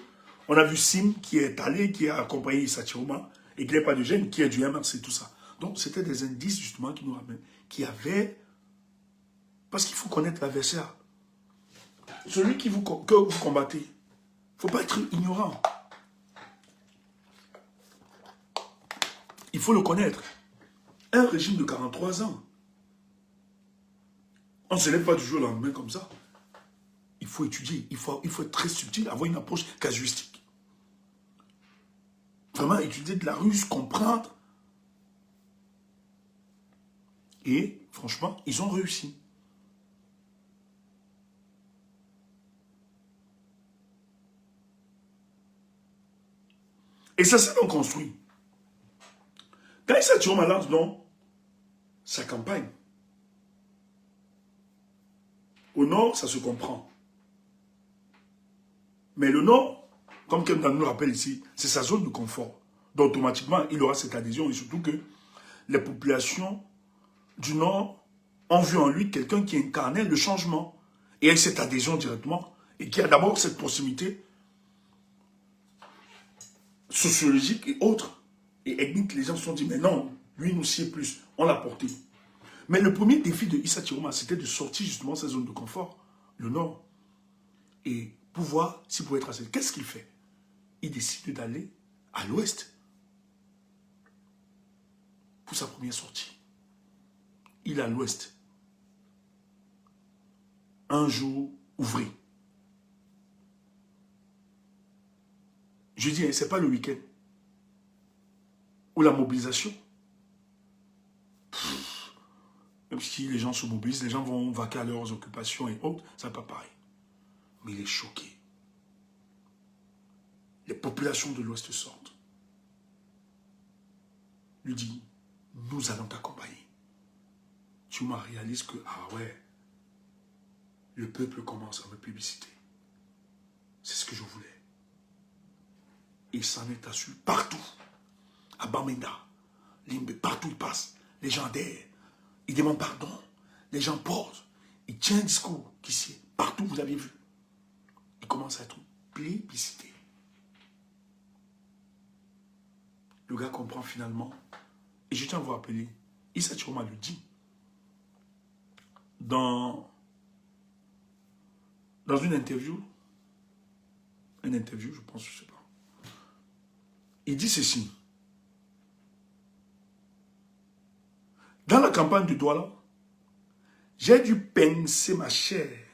On a vu Sim qui est allé, qui a accompagné Issa Chiroma, et qui n'est pas de gêne, qui est du MRC, tout ça. Donc, c'était des indices, justement, qui nous ramènent, qui avaient... Parce qu'il faut connaître l'adversaire. Celui que vous combattez, il ne faut pas être ignorant. Il faut le connaître. Un régime de 43 ans. On ne se lève pas du jour au lendemain comme ça. Il faut étudier, il faut être très subtil, avoir une approche casuistique. Vraiment étudier de la ruse, comprendre. Et franchement, ils ont réussi. Et ça s'est donc construit. Quand Issa Chiroma lance donc sa campagne, au nord, ça se comprend. Mais le nord, comme Kemdan nous le rappelle ici, c'est sa zone de confort. Donc automatiquement, il aura cette adhésion et surtout que les populations du nord ont vu en lui quelqu'un qui incarnait le changement. Et avec cette adhésion directement, et qui a d'abord cette proximité sociologique et autre, et ethnique, les gens se sont dit, mais non, lui nous sied plus, on l'a porté. Mais le premier défi de Issa Chiroma, c'était de sortir justement de sa zone de confort, le nord, et pour voir s'il pouvait tracer. Qu'est-ce qu'il fait? Il décide d'aller à l'ouest pour sa première sortie. Il est à l'ouest. Un jour ouvré. Je dis, ce n'est pas le week-end. Ou la mobilisation. Même si les gens se mobilisent, les gens vont vaquer à leurs occupations et autres, ça n'est pas pareil. Mais il est choqué. Les populations de l'Ouest sortent. Lui dit, nous allons t'accompagner. Tu m'as réalisé que, ah ouais, le peuple commence à me publiciter. C'est ce que je voulais. Et ça en est assuré partout. À Bamenda, Limbe, partout il passe. Les gens adhèrent. Ils demandent pardon. Les gens posent. Il tient un discours qui sied. Partout, vous avez vu. Il commence à être plébiscité. Le gars comprend finalement. Et je tiens à vous rappeler, Issa Chiroma le dit. Dans une interview, je pense, je ne sais pas. Il dit ceci. Dans la campagne du Douala, j'ai dû pincer ma chair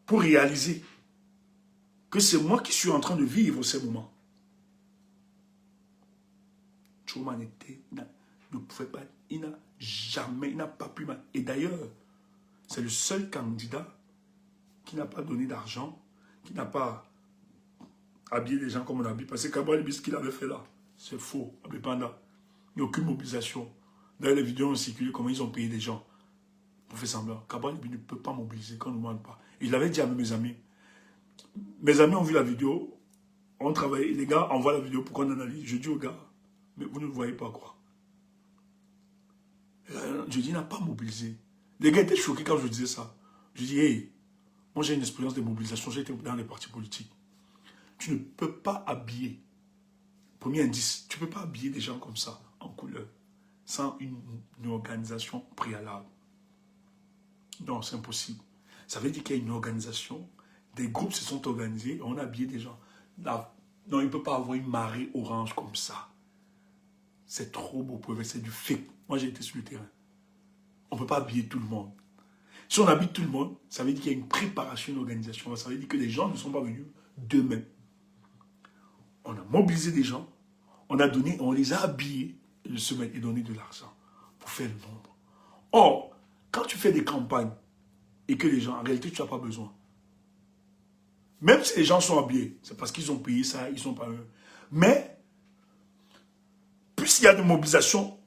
pour réaliser que c'est moi qui suis en train de vivre ces moments. Chiroma ne pouvait pas, il n'a pas pu. Et d'ailleurs, c'est le seul candidat qui n'a pas donné d'argent, qui n'a pas habiller les gens comme on habille. Parce que Kabwa Libi, ce qu'il avait fait là, c'est faux. Il n'y a aucune mobilisation. D'ailleurs, les vidéos ont circulé, comment ils ont payé des gens pour faire semblant. Kabwa Libi ne peut pas mobiliser quand on ne demande pas. Et je l'avais dit à mes amis. Mes amis ont vu la vidéo, on travaille, les gars envoient la vidéo pour qu'on analyse. Je dis aux gars, mais vous ne voyez pas quoi. Je dis, il n'a pas mobilisé. Les gars étaient choqués quand je disais ça. Je dis, hey, moi j'ai une expérience de mobilisation, j'ai été dans les partis politiques. Tu ne peux pas habiller, premier indice, tu ne peux pas habiller des gens comme ça, en couleur, sans une organisation préalable. Non, c'est impossible. Ça veut dire qu'il y a une organisation, des groupes se sont organisés, on a habillé des gens. Là, non, il ne peut pas avoir une marée orange comme ça. C'est trop beau pour c'est du fake. Moi, j'ai été sur le terrain. On ne peut pas habiller tout le monde. Si on habille tout le monde, ça veut dire qu'il y a une préparation, une organisation. Ça veut dire que les gens ne sont pas venus d'eux-mêmes. On a mobilisé des gens, on a donné, on les a habillés une semaine et donné de l'argent pour faire le nombre. Or, quand tu fais des campagnes et que les gens, en réalité, tu n'as pas besoin. Même si les gens sont habillés, c'est parce qu'ils ont payé ça, ils ne sont pas eux. Mais, puisqu'il y a de mobilisation,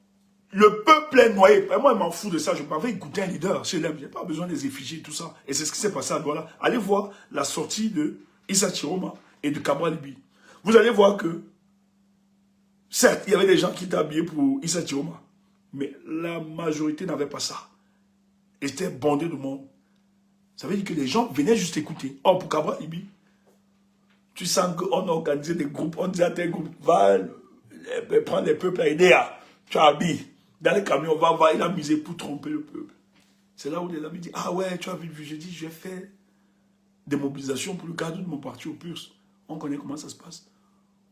le peuple est noyé. Moi, je m'en fous de ça. Je m'en vais écouter un leader. Je n'ai pas besoin des effigies et tout ça. Et c'est ce qui s'est passé à Douala. Allez voir la sortie de Issa Chiroma et de Kabwa Libi. Vous allez voir que, certes, il y avait des gens qui étaient habillés pour Issa Chiroma. Mais la majorité n'avait pas ça. Ils étaient bondés de monde. Ça veut dire que les gens venaient juste écouter. Or, pour Kabwa Libi, tu sens qu'on a organisé des groupes. On disait à tes groupes, va prendre les peuples à aider à. Tu habilles. Dans les camions, on va, il a misé pour tromper le peuple. C'est là où les amis disent, ah ouais, tu as vu, je dis, je vais faire des mobilisations pour le cadre de mon parti au PURS. On connaît comment ça se passe.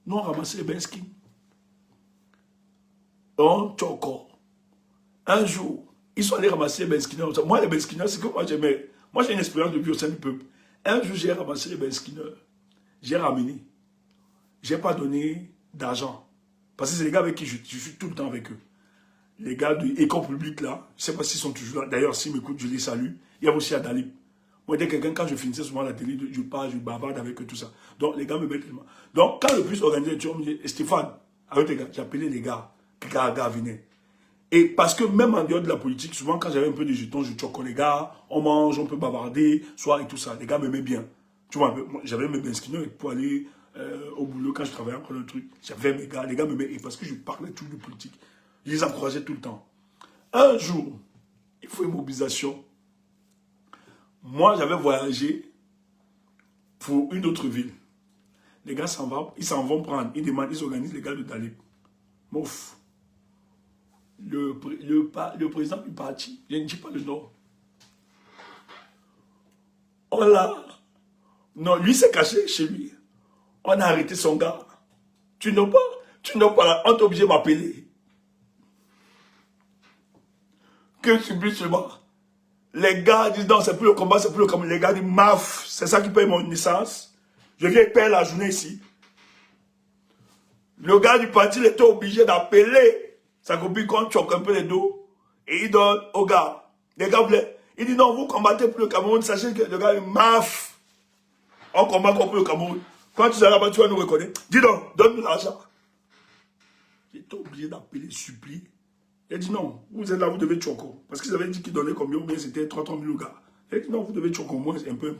Nous, on ramassait les benskins. On choco. Un jour, ils sont allés ramasser les benskins. Moi, les benskins, c'est que moi j'aimais. Moi, j'ai une expérience de vie au sein du peuple. Un jour, j'ai ramassé les benskins. J'ai ramené. Je n'ai pas donné d'argent. Parce que c'est les gars avec qui je suis tout le temps avec eux. Les gars de l'école publique là, je ne sais pas s'ils sont toujours là. D'ailleurs, s'ils m'écoutent, je les salue. Il y a aussi Adalib. Moi, dès quelqu'un, quand je finissais souvent la télé, je parle, je bavarde avec eux, tout ça. Donc, les gars me mettent tellement. Donc, quand le plus organisé, tu vois, me dit, Stéphane, avec les gars, j'appelais les gars, que gars venaient. Et parce que même en dehors de la politique, souvent, quand j'avais un peu de jetons, je choque les gars, on mange, on peut bavarder, soir et tout ça. Les gars m'aimaient bien. Tu vois, j'avais mes benskins pour aller au boulot quand je travaillais encore le truc. J'avais mes gars, les gars m'aimaient. Et parce que je parlais tout de politique, je les encourageais tout le temps. Un jour, il faut une mobilisation. Moi, j'avais voyagé pour une autre ville. Les gars s'en vont, ils s'en vont prendre, ils demandent, ils organisent les gars de Dalib. Mouf. Le président du parti, je ne dis pas le nom. On l'a. Non, lui s'est caché chez lui. On a arrêté son gars. Tu n'as pas là, on t'a obligé de m'appeler. Que subitement, les gars disent non, c'est plus le combat, c'est plus le combat. Les gars disent maf, c'est ça qui paye mon licence. Je viens payer la journée ici. Le gars du parti, il était obligé d'appeler sa copine qu'on choque un peu les dos. Et il donne au gars. Les gars voulaient. Il dit non, vous combattez pour le Cameroun. Sachez que le gars dit maf. On combat pour le Cameroun. Quand tu seras là-bas, tu vas nous reconnaître. Dis donc, donne-nous l'argent. J'étais obligé d'appeler, supplier. Il a dit non, vous êtes là, vous devez choco. Parce qu'ils avaient dit qu'ils donnaient combien, ou bien c'était 3 000 gars. Il a dit non, vous devez choco au moins un peu.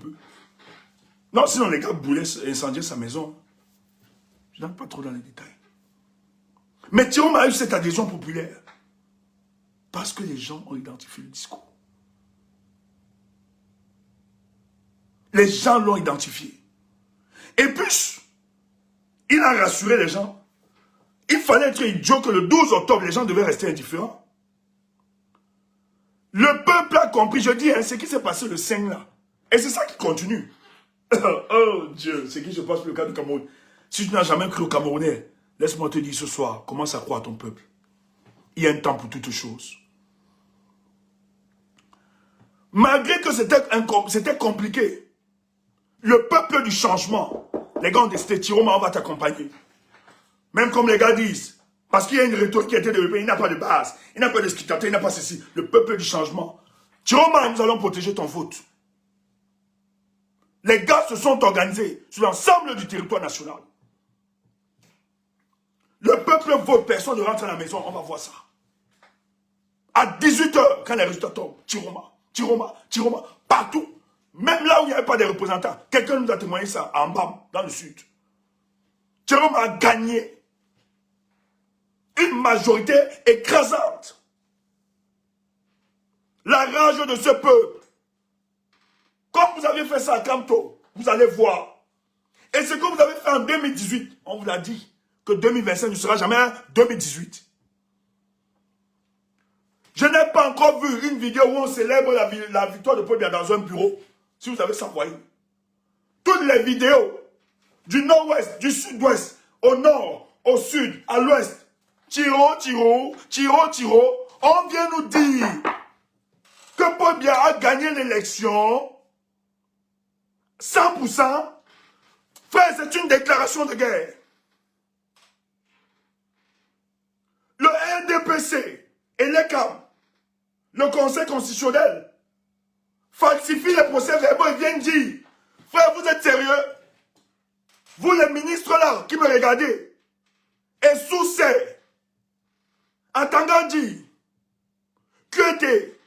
Non, sinon les gars voulaient incendier sa maison. Je n'entre pas trop dans les détails. Mais Chiroma a eu cette adhésion populaire. Parce que les gens ont identifié le discours. Les gens l'ont identifié. Et puis, il a rassuré les gens. Il fallait être idiot que le 12 octobre, les gens devaient rester indifférents. Le peuple a compris, je dis, hein, ce qui s'est passé le 5 là. Et c'est ça qui continue. Oh Dieu, ce qui se passe pour le cas du Cameroun. Si tu n'as jamais cru au Camerounais, laisse-moi te dire ce soir, commence à croire à ton peuple. Il y a un temps pour toutes choses. Malgré que c'était compliqué, le peuple du changement, les gars ont décidé, Chiroma, on va t'accompagner. Même comme les gars disent, parce qu'il y a une rhétorique qui a été développée, il n'a pas de base, il n'a pas de scrutateur, il n'a pas ceci. Le peuple du changement. Chiroma, nous allons protéger ton vote. Les gars se sont organisés sur l'ensemble du territoire national. Le peuple vote, personne ne rentre à la maison, on va voir ça. À 18 h, quand les résultats tombent, Chiroma, Chiroma, Chiroma, partout. Même là où il n'y avait pas de représentants, quelqu'un nous a témoigné ça, en bas, dans le sud. Chiroma a gagné une majorité écrasante. La rage de ce peuple. Comme vous avez fait ça à Kamto, vous allez voir. Et ce que vous avez fait en 2018, on vous l'a dit, que 2025 ne sera jamais 2018. Je n'ai pas encore vu une vidéo où on célèbre la victoire de Paul Biya dans un bureau. Si vous avez ça, voyez. Toutes les vidéos du nord-ouest, du sud-ouest, au nord, au sud, à l'ouest, Tiro, Tiro, Tiro, Tiro, on vient nous dire que Paul Biya a gagné l'élection 100%. Frère, c'est une déclaration de guerre. Le RDPC et l'ECAM, le Conseil constitutionnel, falsifient les procès-verbaux et viennent dire, frère, vous êtes sérieux? Vous les ministres là, qui me regardez, et Soussé, Atangandi, Kete,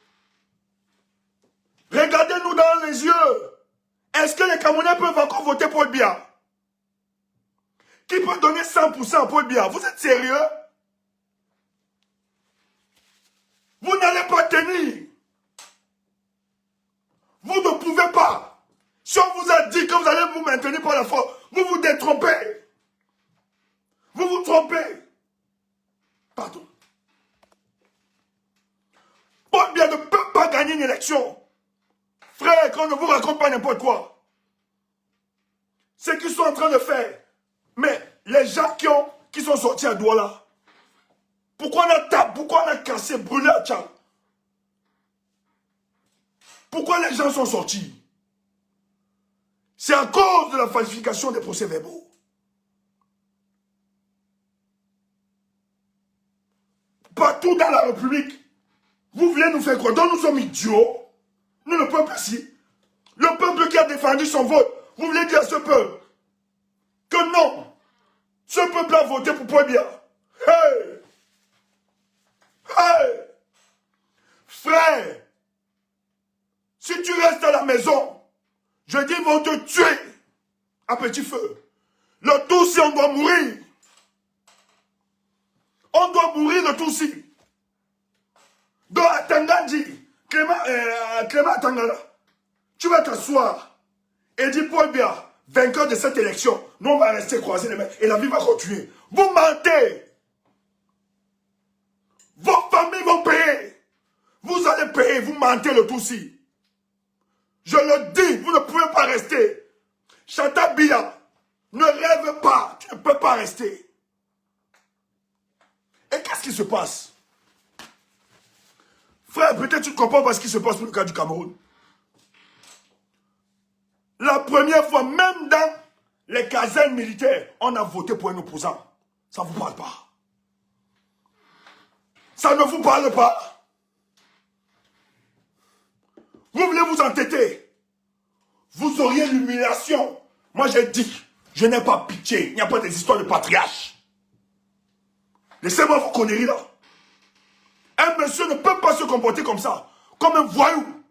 regardez-nous dans les yeux. Est-ce que les Camerounais peuvent encore voter pour Biya? Qui peut donner 100% pour Biya? Vous êtes sérieux? Vous n'allez pas tenir. Vous ne pouvez pas. Si on vous a dit que vous allez vous maintenir par la force, vous vous détrompez. Vous vous trompez. Pardon. Paul Biya ne peut pas gagner une élection. Frère, qu'on ne vous raconte pas n'importe quoi. Ce qu'ils sont en train de faire. Mais les gens qui sont sortis à Douala, pourquoi on a cassé, brûlé à Tchad? Pourquoi les gens sont sortis? C'est à cause de la falsification des procès-verbaux. Partout dans la République, vous voulez nous faire quoi? Donc nous sommes idiots. Nous, le peuple ici. Le peuple qui a défendu son vote. Vous voulez dire à ce peuple que non. Ce peuple a voté pour Paul Biya. Hey! Hey! Frère, si tu restes à la maison, je dis, ils vont te tuer à petit feu. Le Tutsi, on doit mourir. On doit mourir le Tutsi. Donc, à Tangandji, Clément Tangala, tu vas t'asseoir et dire, Paul Biya, vainqueur de cette élection, nous on va rester croisés les mains et la vie va continuer. Vous mentez. Vos familles vont payer. Vous allez payer, vous mentez le Tutsi. Je le dis, vous ne pouvez pas rester. Chata Biya, ne rêve pas, tu ne peux pas rester. Et qu'est-ce qui se passe? Frère, peut-être tu ne comprends pas ce qui se passe pour le cas du Cameroun. La première fois, même dans les casernes militaires, on a voté pour un opposant. Ça ne vous parle pas. Ça ne vous parle pas. Vous voulez vous entêter. Vous auriez l'humiliation. Moi j'ai dit, je n'ai pas pitié. Il n'y a pas des histoires de patriarches. Laissez-moi vos conneries là. Un monsieur ne peut pas se comporter comme ça. Comme un voyou.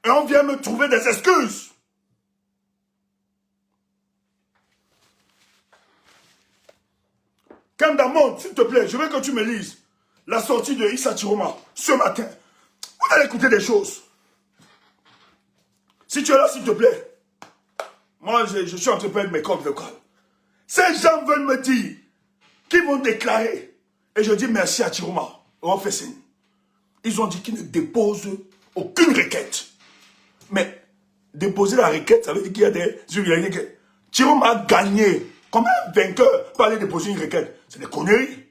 Et on vient me trouver des excuses. Kandamon, s'il te plaît, je veux que tu me lises la sortie de Issa Chiroma ce matin. Vous allez écouter des choses. Si tu es là, s'il te plaît. Moi, je suis en train de faire mes cordes vocales. Ces gens veulent me dire qu'ils vont déclarer. Et je dis merci à Chiroma. On fait signe. Ils ont dit qu'ils ne déposent aucune requête. Mais déposer la requête, ça veut dire qu'il y a des irrégularités. Chiroma a gagné. Comme un vainqueur peut aller déposer une requête. C'est des conneries.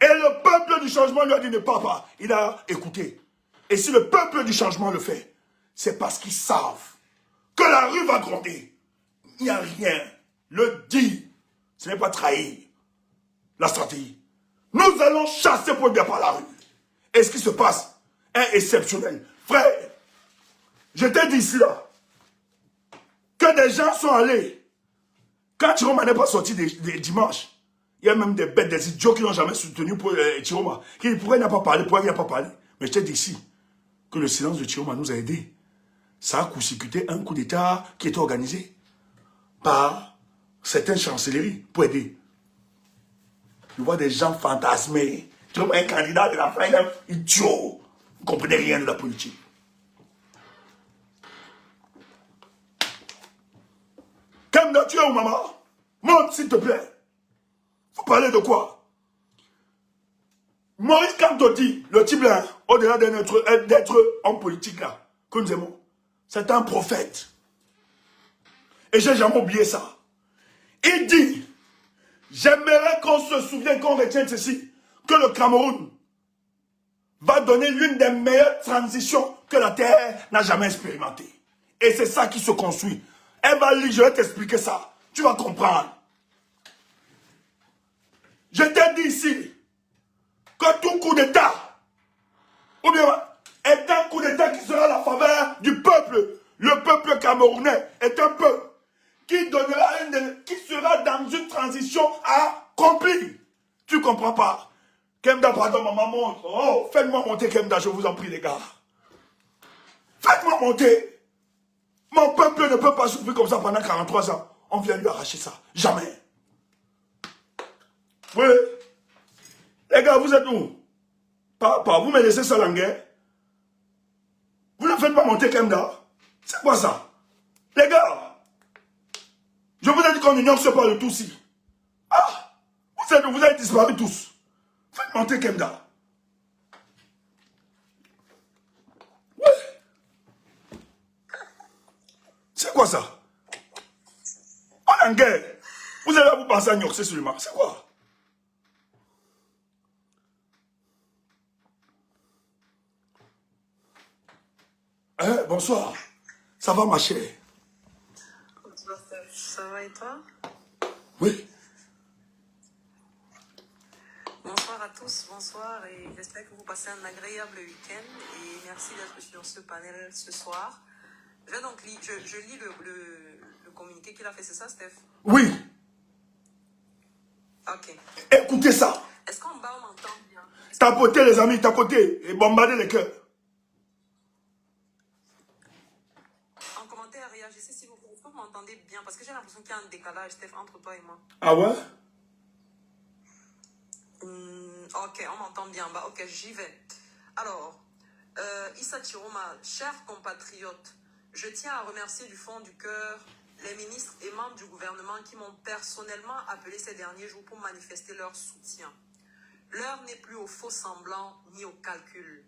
Et le peuple du changement lui a dit ne pas pas. Il a écouté. Et si le peuple du changement le fait, c'est parce qu'ils savent que la rue va grondir. Il n'y a rien. Le dit, ce n'est pas trahir la stratégie. Nous allons chasser Paul Biya par la rue. Et ce qui se passe est exceptionnel. Frère, Je t'ai dit ici, là, que des gens sont allés. Quand Chiroma n'est pas sorti dimanche, il y a même des bêtes, des idiots qui n'ont jamais soutenu pour Chiroma. Pourquoi il n'a pas parlé, pourquoi il n'a pas parlé. Mais je t'ai dit ici que le silence de Chiroma nous a aidés. Ça a court-circuité un coup d'État qui était organisé par certaines chancelleries pour aider. Je vois des gens fantasmés. Chiroma est un candidat de la fin, il est idiot. Vous ne comprenez rien de la politique. Kemda, tu es où, maman? Monte, s'il te plaît. Vous parlez de quoi? Maurice Kamto dit, le type là, au-delà d'être homme politique là, que nous aimons, c'est un prophète. Et j'ai jamais oublié ça. Il dit, j'aimerais qu'on se souvienne, qu'on retienne ceci, que le Cameroun va donner l'une des meilleures transitions que la Terre n'a jamais expérimentées. Et c'est ça qui se construit. Evali, je vais t'expliquer ça. Tu vas comprendre. Je t'ai dit ici que tout coup d'État, ou bien est un coup d'État qui sera à la faveur du peuple. Le peuple camerounais est un peuple qui sera dans une transition accomplie. Tu comprends pas? Kemda, pardon, maman monte. Oh, faites-moi monter, Kemda, je vous en prie, les gars. Faites-moi monter. Mon peuple ne peut pas souffrir comme ça pendant 43 ans. On vient lui arracher ça. Jamais. Oui. Les gars, vous êtes où? Papa, vous me laissez seul en guerre? Vous ne faites pas monter Kemda? C'est quoi ça? Les gars, je vous ai dit qu'on ignore ce pas de tous ici. Ah, vous avez disparu tous. Faites monter Kemda. Oui. C'est quoi ça? On est en guerre. Vous allez vous passer à Nyoxé seulement. C'est quoi? Hein, bonsoir. Ça va, ma chère? Bonsoir, ça va et toi? Oui. Bonsoir à tous, bonsoir et j'espère que vous passez un agréable week-end et merci d'être sur ce panel ce soir. Je vais donc je lis le communiqué qu'il a fait, c'est ça, Steph? Oui. Ok. Écoutez ça. Est-ce qu'en bas on m'entend bien? Tapotez les amis, tapotez et bombardez les cœurs. En commentaire, réagissez s'il vous plaît. Est-ce que vous m'entendez bien? Parce que j'ai l'impression qu'il y a un décalage, Steph, entre toi et moi. Ah ouais? Ok, on m'entend bien. Bah, ok, j'y vais. Alors, Issa Chiroma, chers compatriotes, je tiens à remercier du fond du cœur les ministres et membres du gouvernement qui m'ont personnellement appelé ces derniers jours pour manifester leur soutien. L'heure n'est plus au faux semblant ni au calcul.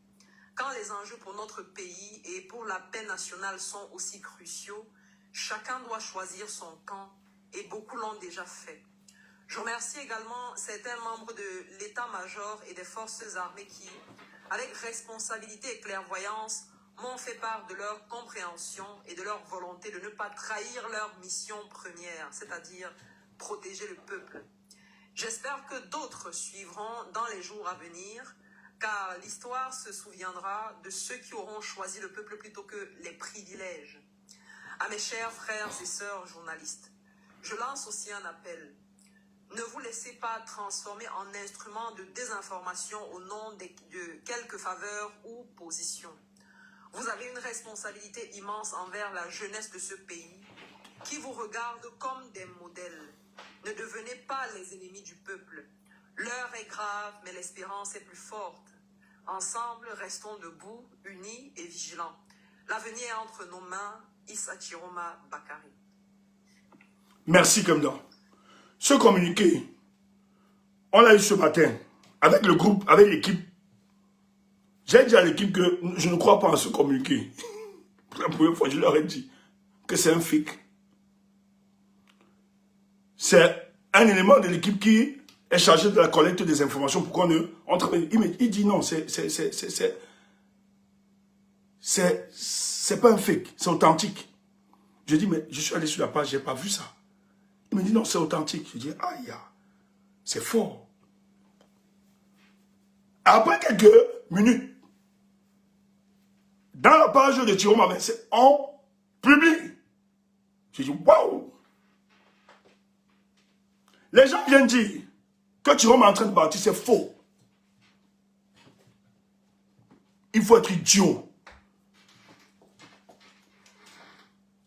Quand les enjeux pour notre pays et pour la paix nationale sont aussi cruciaux, chacun doit choisir son camp et beaucoup l'ont déjà fait. Je remercie également certains membres de l'état-major et des forces armées qui, avec responsabilité et clairvoyance, m'ont fait part de leur compréhension et de leur volonté de ne pas trahir leur mission première, c'est-à-dire protéger le peuple. J'espère que d'autres suivront dans les jours à venir, car l'histoire se souviendra de ceux qui auront choisi le peuple plutôt que les privilèges. À mes chers frères et sœurs journalistes, je lance aussi un appel. Ne vous laissez pas transformer en instrument de désinformation au nom de quelques faveurs ou positions. Vous avez une responsabilité immense envers la jeunesse de ce pays qui vous regarde comme des modèles. Ne devenez pas les ennemis du peuple. L'heure est grave, mais l'espérance est plus forte. Ensemble, restons debout, unis et vigilants. L'avenir est entre nos mains. Issa Chiroma Bakari. Merci, Kemda. Ce communiqué, on l'a eu ce matin, avec le groupe, avec l'équipe. J'ai dit à l'équipe que je ne crois pas à ce communiqué. Pour la première fois, je leur ai dit que c'est un fake. C'est un élément de l'équipe qui est chargé de la collecte des informations pour qu'on ne... Il dit non, c'est pas un fake, c'est authentique. Je dis, mais je suis allé sur la page, je n'ai pas vu ça. Il me dit, non, c'est authentique. Je dis, aïe, c'est fort. Après quelques minutes Dans la page de Chiroma Vincent, on publie. J'ai dit, waouh! Les gens viennent dire que Chiroma est en train de partir, c'est faux. Il faut être idiot.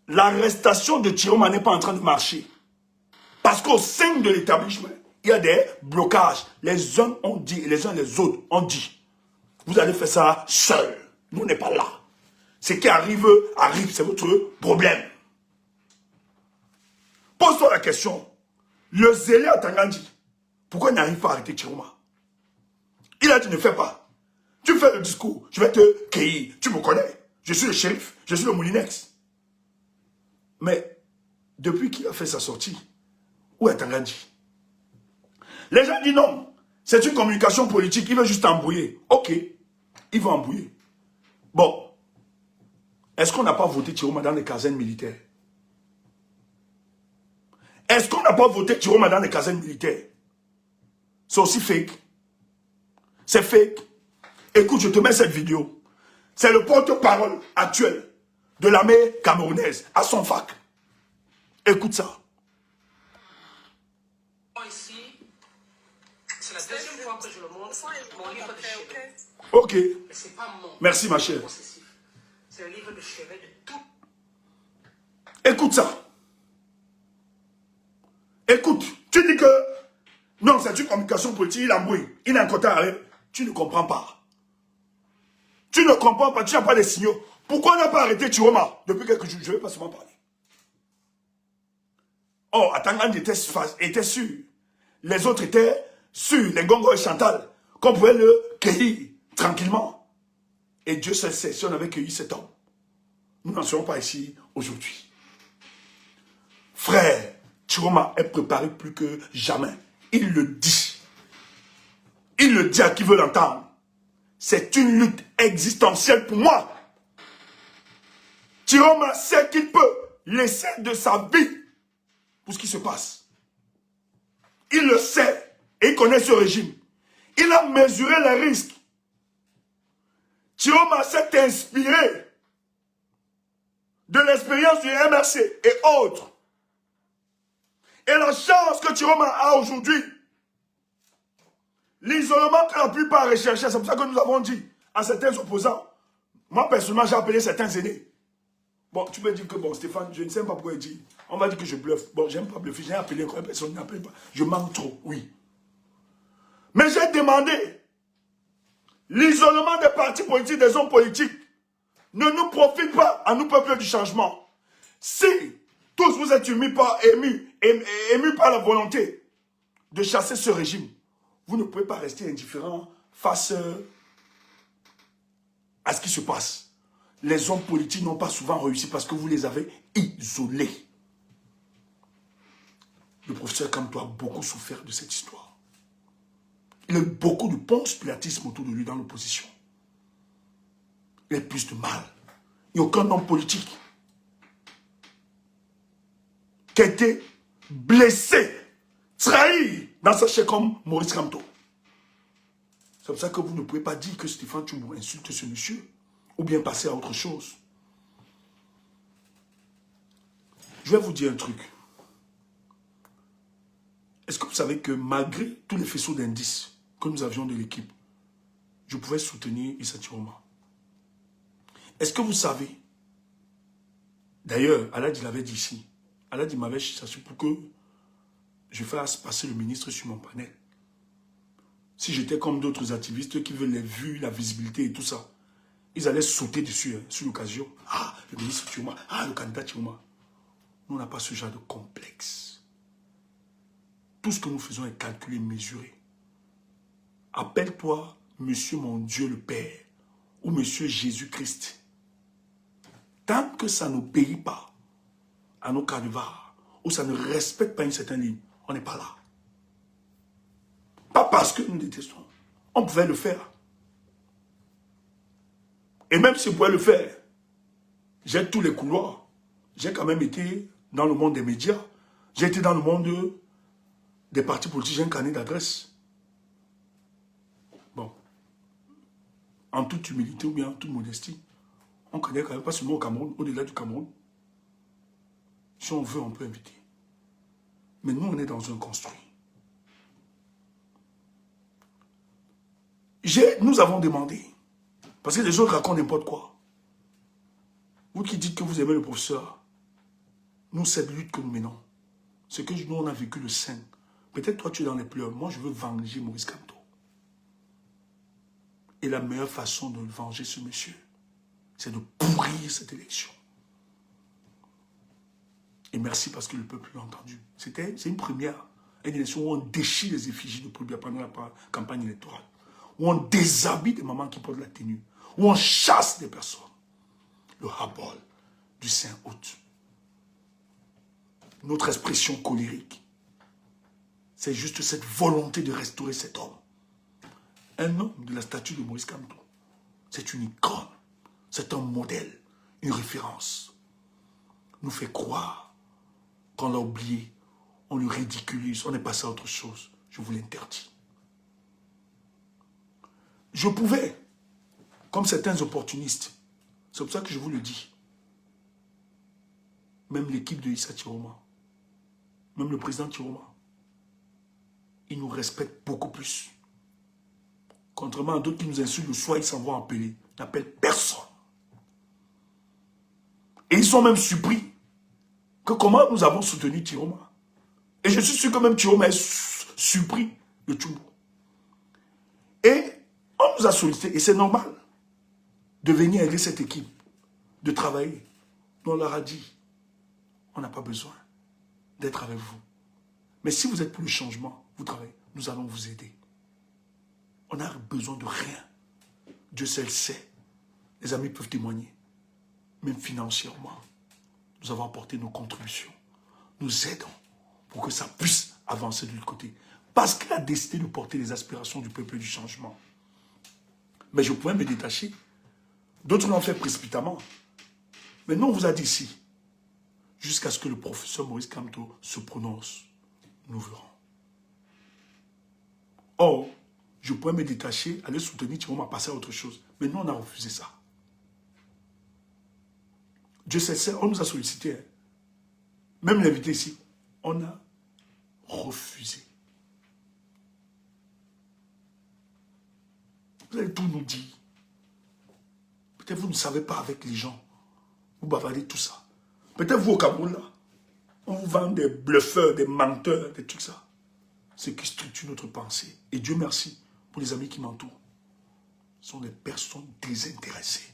L'arrestation de Chiroma n'est pas en train de marcher. Parce qu'au sein de l'établissement, il y a des blocages. Les uns ont dit et les uns les autres ont dit. Vous allez faire ça seul. Nous, on n'est pas là. Ce qui arrive, arrive. C'est votre problème. Pose-toi la question. Le zélé à Tangandji, pourquoi il n'arrive pas à arrêter Chiroma? Il a dit ne fais pas. Tu fais le discours, je vais te cueillir. Tu me connais. Je suis le shérif, je suis le Moulinex. Mais depuis qu'il a fait sa sortie, où est Tangandji? Les gens disent non. C'est une communication politique, il veut juste embrouiller. Ok, il va embrouiller. Bon, est-ce qu'on n'a pas voté Chiroma dans les casernes militaires? Est-ce qu'on n'a pas voté Chiroma dans les casernes militaires? C'est aussi fake. C'est fake. Écoute, je te mets cette vidéo. C'est le porte-parole actuel de l'armée camerounaise à son fac. Écoute ça. Ici, c'est la deuxième fois que je le montre, mon livre de chevet. Ok. Mais c'est pas mon. Merci ma chère. C'est le livre de chevet de tout. Écoute ça. Écoute, tu dis que non, c'est une communication politique, il embrouille, il a un côté à rien. Tu ne comprends pas. Tu ne comprends pas, tu n'as pas les signaux. Pourquoi on n'a pas arrêté Chiroma depuis quelques jours? Je ne vais pas seulement parler. Oh, Atangandji était sûr. Les autres étaient sûrs, les Gongo et Chantal, qu'on pouvait le cueillir tranquillement. Et Dieu seul sait si on avait cueilli cet homme. Nous n'en serons pas ici aujourd'hui. Frère, Chiroma est préparé plus que jamais. Il le dit. Il le dit à qui veut l'entendre. C'est une lutte existentielle pour moi. Chiroma sait qu'il peut laisser de sa vie pour ce qui se passe. Il le sait et il connaît ce régime. Il a mesuré les risques. Chiroma s'est inspiré de l'expérience du MRC et autres. Et la chance que Chiroma a aujourd'hui, l'isolement que la plupart recherchaient, c'est pour ça que nous avons dit à certains opposants, moi personnellement j'ai appelé certains aînés. Bon, tu peux dire que bon Stéphane, je ne sais pas pourquoi il dit, on va dire que je bluffe. Bon, j'aime pas bluffer, j'ai appelé encore personne n'appelle pas. Je manque trop, oui. Mais j'ai demandé l'isolement des partis politiques, des hommes politiques, ne nous profite pas à nous peuple du changement. Si tous vous êtes émus par la volonté de chasser ce régime, vous ne pouvez pas rester indifférent face à ce qui se passe. Les hommes politiques n'ont pas souvent réussi parce que vous les avez isolés. Le professeur Kamto a beaucoup souffert de cette histoire. Il a eu beaucoup de ponce-pilatisme autour de lui dans l'opposition. Il a eu plus de mal. Il n'y a aucun homme politique qui a été blessé, trahi dans sa chair comme Maurice Kamto. C'est pour ça que vous ne pouvez pas dire que Stéphane Tchoumbou insulte ce monsieur ou bien passer à autre chose. Je vais vous dire un truc. Est-ce que vous savez que malgré tous les faisceaux d'indices que nous avions de l'équipe, je pouvais soutenir Issa Chiroma? Est-ce que vous savez, d'ailleurs, Alad l'avait dit ici, Alad m'avait chassé pour que je fasse passer le ministre sur mon panel. Si j'étais comme d'autres activistes qui veulent les vues, la visibilité et tout ça, ils allaient sauter dessus, sur l'occasion. Ah, le ministre Chiroma, ah, le candidat Chiroma. Nous, on n'a pas ce genre de complexe. Tout ce que nous faisons est calculé, mesuré. Appelle-toi Monsieur mon Dieu le Père ou Monsieur Jésus-Christ. Tant que ça n'obéit pas à nos canevas ou ça ne respecte pas une certaine ligne, on n'est pas là. Pas parce que nous détestons. On pouvait le faire. Et même si on pouvait le faire, j'ai tous les couloirs. J'ai quand même été dans le monde des médias. J'ai été dans le monde des partis politiques. J'ai un carnet d'adresse. Bon. En toute humilité ou bien en toute modestie, On connaît quand même pas seulement au Cameroun, au-delà du Cameroun. Si on veut, on peut inviter. Mais nous, on est dans un construit. Nous avons demandé, parce que les autres racontent n'importe quoi. Vous qui dites que vous aimez le professeur, nous, cette lutte que nous menons, c'est que nous, on a vécu le 5. Peut-être toi, tu es dans les pleurs. Moi, je veux venger Maurice Kamto. Et la meilleure façon de venger ce monsieur, c'est de pourrir cette élection. Et merci parce que le peuple l'a entendu. C'est une première. Une élection où on déchire les effigies de Paul Biya pendant la campagne électorale. Où on déshabille des mamans qui portent la tenue. Où on chasse des personnes. Le habol du 5 août. Notre expression colérique, c'est juste cette volonté de restaurer cet homme. Un homme de la statue de Maurice Kamto. C'est une icône. C'est un modèle, une référence. Nous fait croire qu'on l'a oublié, on le ridiculise, on est passé à autre chose. Je vous l'interdis. Je pouvais, comme certains opportunistes, c'est pour ça que je vous le dis, même l'équipe de Issa Chiroma, même le président Chiroma, il nous respecte beaucoup plus. Contrairement à d'autres qui nous insultent, le soir ils s'en vont appeler, ils n'appellent personne. Et ils sont même surpris que comment nous avons soutenu Chiroma. Et je suis sûr que même Chiroma est surpris de Tchumbo. Et on nous a sollicité, et c'est normal, de venir aider cette équipe, de travailler. Nous, on leur a dit, on n'a pas besoin d'être avec vous. Mais si vous êtes pour le changement, vous travaillez, nous allons vous aider. On n'a besoin de rien. Dieu seul sait. Les amis peuvent témoigner. Même financièrement, nous avons apporté nos contributions. Nous aidons pour que ça puisse avancer de l'autre côté. Parce qu'il a décidé de porter les aspirations du peuple du changement. Mais je pouvais me détacher. D'autres l'ont fait précipitamment. Mais nous, on vous a dit ici, jusqu'à ce que le professeur Maurice Kamto se prononce, nous verrons. Or, je pouvais me détacher, aller soutenir Chiroma, passer à autre chose. Mais nous, on a refusé ça. Dieu sait, on nous a sollicité. Hein. Même l'invité ici, on a refusé. Vous allez tout nous dire. Peut-être vous ne savez pas avec les gens. Vous bavardez tout ça. Peut-être vous au Cameroun, là, on vous vend des bluffeurs, des menteurs, des trucs ça. Ce qui structure notre pensée. Et Dieu merci pour les amis qui m'entourent. Ce sont des personnes désintéressées.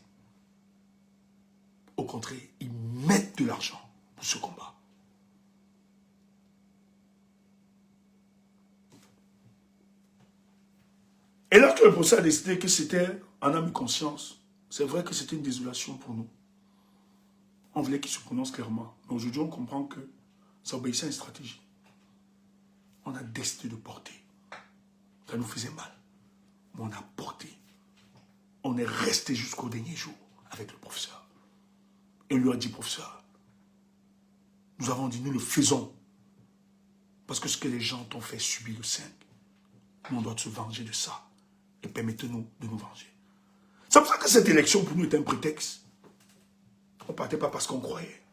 Au contraire, ils mettent de l'argent pour ce combat. Et lorsque le procès a décidé que c'était en âme et conscience, c'est vrai que c'était une désolation pour nous. On voulait qu'il se prononce clairement. Mais aujourd'hui, on comprend que ça obéissait à une stratégie. On a décidé de porter. Ça nous faisait mal. Mais on a porté. On est resté jusqu'au dernier jour avec le professeur. Et on lui a dit, professeur, nous avons dit, nous le faisons. Parce que ce que les gens t'ont fait subir le 5, nous, on doit se venger de ça. Et permettez-nous de nous venger. C'est pour ça que cette élection, pour nous, est un prétexte. On ne partait pas parce qu'on croyait.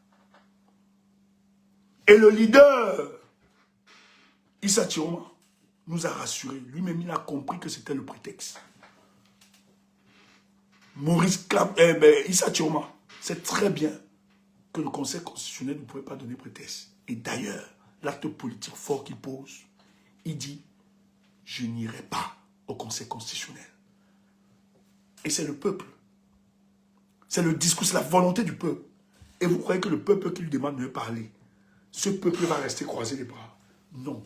Et le leader, Issa Chiroma, nous a rassurés. Lui-même, il a compris que c'était le prétexte. Issa Chiroma sait très bien que le Conseil constitutionnel ne pouvait pas donner prétexte. Et d'ailleurs, l'acte politique fort qu'il pose, il dit, je n'irai pas au Conseil constitutionnel. Et c'est le peuple. C'est le discours, c'est la volonté du peuple. Et vous croyez que le peuple qui lui demande de parler, ce peuple va rester croisé les bras? Non.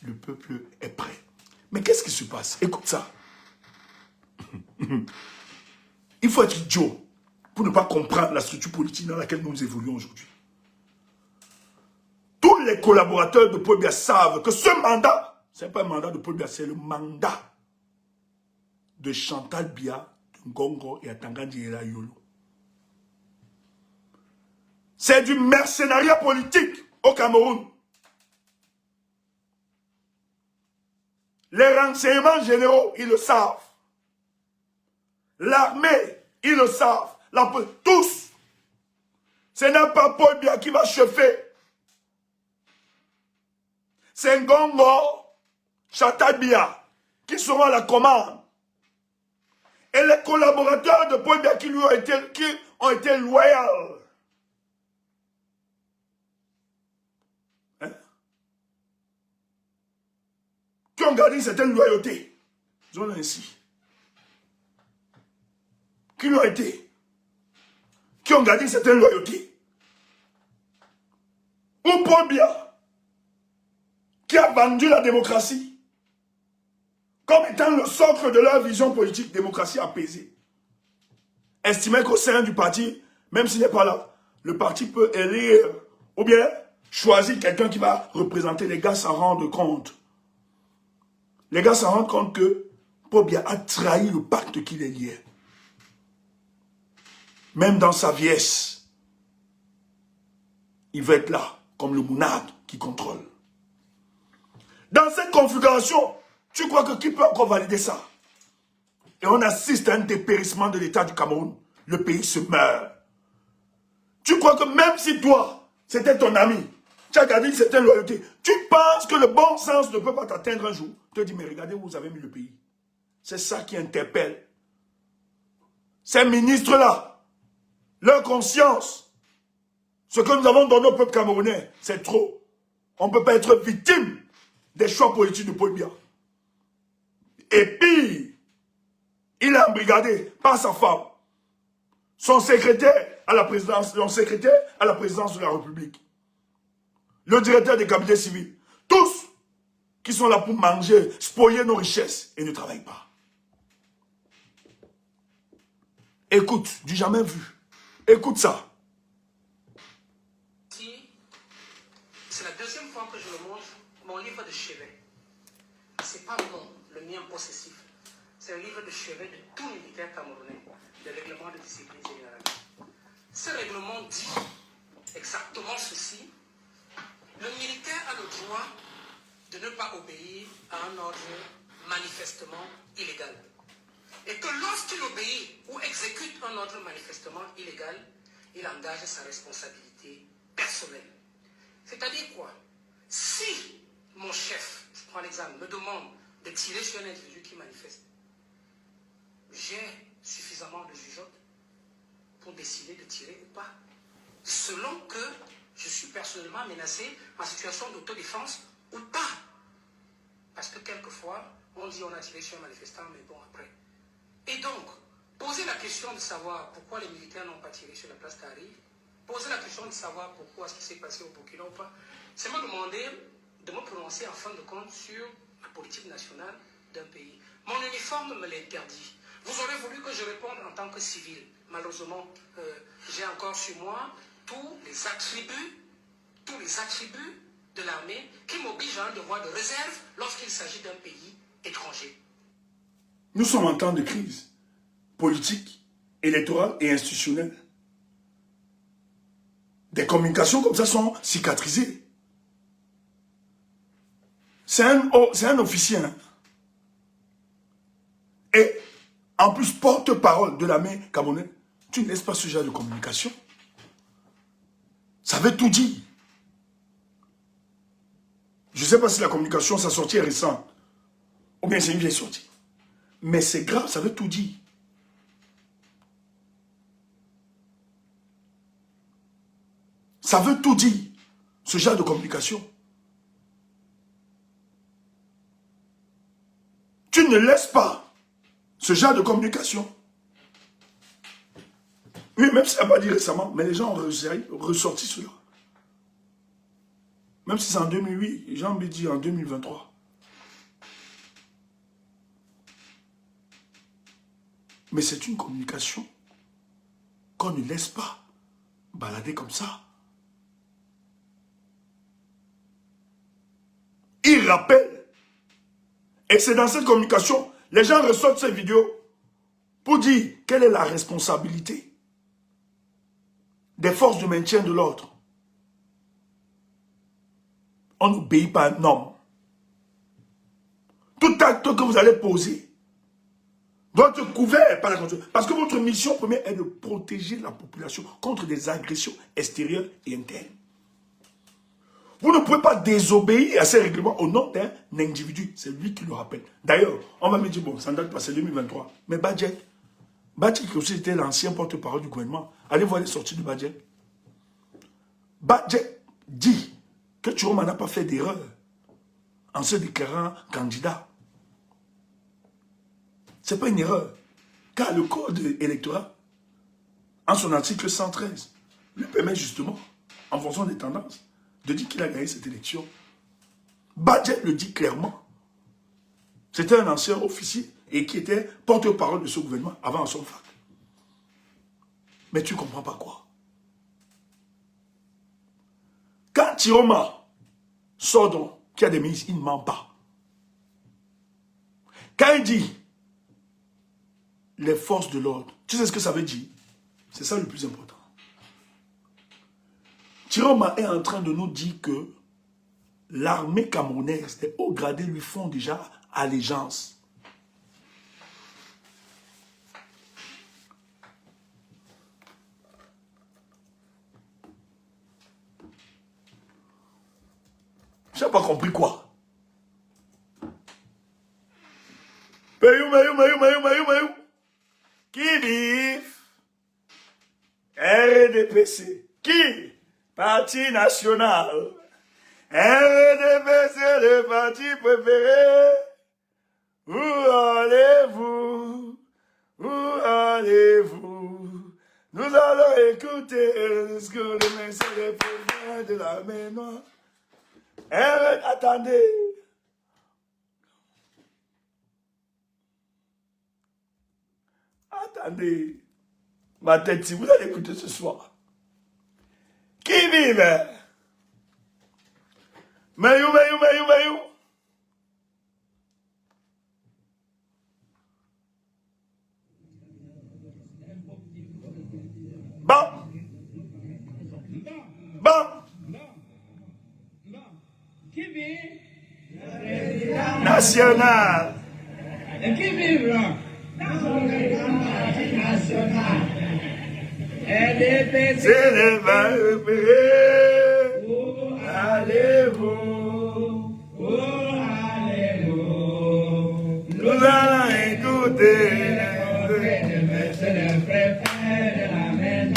Le peuple est prêt. Mais qu'est-ce qui se passe? Écoute ça. Il faut être idiot pour ne pas comprendre la structure politique dans laquelle nous évoluons aujourd'hui. Tous les collaborateurs de Paul Biya savent que ce mandat, ce n'est pas un mandat de Paul Biya, c'est le mandat de Chantal Biya, de Ngongo et Atangandi Yolo. C'est du mercenariat politique au Cameroun. Les renseignements généraux, ils le savent. L'armée, ils le savent. tous. Ce n'est pas Paul Biya qui va chauffer. C'est Ngongo, Chantal Biya qui seront à la commande. Et les collaborateurs de Paul Biya qui ont été loyaux. Hein? Qui ont gardé une certaine loyauté. Disons ainsi. Qui l'ont été. Qui ont gardé une certaine loyauté. Ou Paul Biya qui a vendu la démocratie comme étant le socle de leur vision politique, démocratie apaisée. Estimait qu'au sein du parti, même s'il n'est pas là, le parti peut élire ou bien choisir quelqu'un qui va représenter. Les gars s'en rendent compte. Les gars s'en rendent compte que Paul Biya a trahi le pacte qui les liait. Même dans sa vieillesse, il va être là, comme le mounad qui contrôle. Dans cette configuration, tu crois que qui peut encore valider ça? Et on assiste à un dépérissement de l'État du Cameroun. Le pays se meurt. Tu crois que même si toi, c'était ton ami, tu as gardé une certaine loyauté, tu penses que le bon sens ne peut pas t'atteindre un jour? Tu te dis, mais regardez où vous avez mis le pays. C'est ça qui interpelle. Ces ministres-là, leur conscience, ce que nous avons donné au peuple camerounais, c'est trop. On ne peut pas être victime des choix politiques de Paul Biya. Et puis, il est embrigadé par sa femme, son secrétaire à la présidence de la République, le directeur des cabinets civils, tous qui sont là pour manger, spolier nos richesses et ne travaillent pas. Écoute, du jamais vu. Écoute ça. C'est la deuxième fois que je le montre, mon livre de chevet. C'est pas le mien possessif. C'est un livre de chevet de tout militaire camerounais, le règlement de discipline générale. Ce règlement dit exactement ceci. Le militaire a le droit de ne pas obéir à un ordre manifestement illégal. Et que lorsqu'il obéit ou exécute un ordre manifestement illégal, il engage sa responsabilité personnelle. C'est-à-dire quoi? Si mon chef, je prends l'exemple, me demande de tirer sur un individu qui manifeste, j'ai suffisamment de jugeote pour décider de tirer ou pas, selon que je suis personnellement menacé en situation d'autodéfense ou pas. Parce que quelquefois, on dit on a tiré sur un manifestant, mais bon, après. Et donc, poser la question de savoir pourquoi les militaires n'ont pas tiré sur la place Tahrir, poser la question de savoir pourquoi ce qui s'est passé au Burkina ou pas, c'est me demander de me prononcer en fin de compte sur la politique nationale d'un pays. Mon uniforme me l'interdit. Vous aurez voulu que je réponde en tant que civil. Malheureusement, j'ai encore sur moi tous les attributs de l'armée qui m'obligent à un devoir de réserve lorsqu'il s'agit d'un pays étranger. Nous sommes en temps de crise politique, électorale et institutionnelle. Des communications comme ça sont cicatrisées. C'est un officier. Hein. Et en plus, porte-parole de l'armée camerounaise, tu ne laisses pas ce genre de communication. Ça veut tout dire. Je ne sais pas si la communication, sa sortie est récente. Ou bien c'est une vieille sortie. Mais c'est grave, ça veut tout dire. Ça veut tout dire, ce genre de communication. Tu ne laisses pas ce genre de communication. Oui, même si ça n'a pas dit récemment, mais les gens ont ressorti cela. Même si c'est en 2008, les gens me disent en 2023. Mais c'est une communication qu'on ne laisse pas balader comme ça. Il rappelle. Et c'est dans cette communication, les gens ressortent ces vidéos pour dire quelle est la responsabilité des forces de maintien de l'ordre. On n'obéit pas à un homme. Tout acte que vous allez poser doit être couvert par la Constitution. Parce que votre mission première est de protéger la population contre des agressions extérieures et internes. Vous ne pouvez pas désobéir à ces règlements au nom d'un individu. C'est lui qui le rappelle. D'ailleurs, on va me dire, bon, ça ne date pas, c'est 2023. Mais Badjet qui aussi était l'ancien porte-parole du gouvernement, allez voir les sorties de Badjet. Badjet dit que Chiroma n'a pas fait d'erreur en se déclarant candidat. Ce n'est pas une erreur. Car le code électoral, en son article 113, lui permet justement, en fonction des tendances, de dire qu'il a gagné cette élection. Badjet le dit clairement. C'était un ancien officier et qui était porte-parole de ce gouvernement avant son fac. Mais tu ne comprends pas quoi. Quand Chiroma sort donc qu'il y a des ministres, il ne ment pas. Quand il dit les forces de l'ordre, tu sais ce que ça veut dire? C'est ça le plus important. Chiroma est en train de nous dire que l'armée camerounaise, les hauts gradés lui font déjà allégeance. Je n'ai pas compris quoi. Mayou. Qui vive? RDPC. Qui? Parti national. RDPC, le parti préféré. Où allez-vous? Où allez-vous? Nous allons écouter le discours de messieurs les présidents de la main noire. Attendez. Attendez. Ma tête, si vous allez écouter ce soir. Qui vive? Mayou. Bon. Qui vit? National. Et qui vivra? National. RDPC. C'est le préféré. Où Allez-vous? Où allez-vous? Nous allons écouter. C'est le préfet de la maison.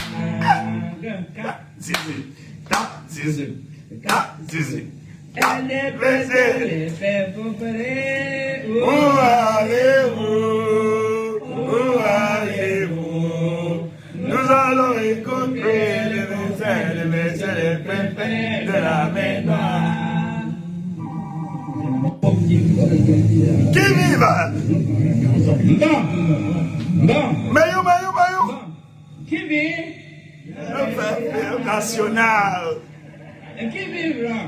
Zizi. RDPC, les faits préférés. Où allez-vous? Où allez-vous? Nous allons écouter les messages, les préfets de la main noire. Qui vive? Mayou. Qui vit? Le préfet national. Et qui vivra?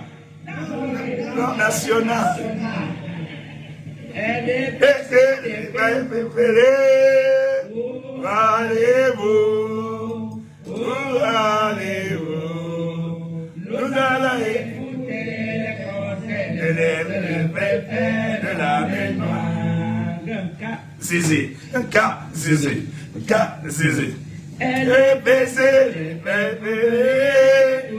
Non, national. RDPC, Les préférés. Où allez-vous? Où allez-vous? Nous allons écouter les préfets de la main noire. Zizi. RDPC, les préférés.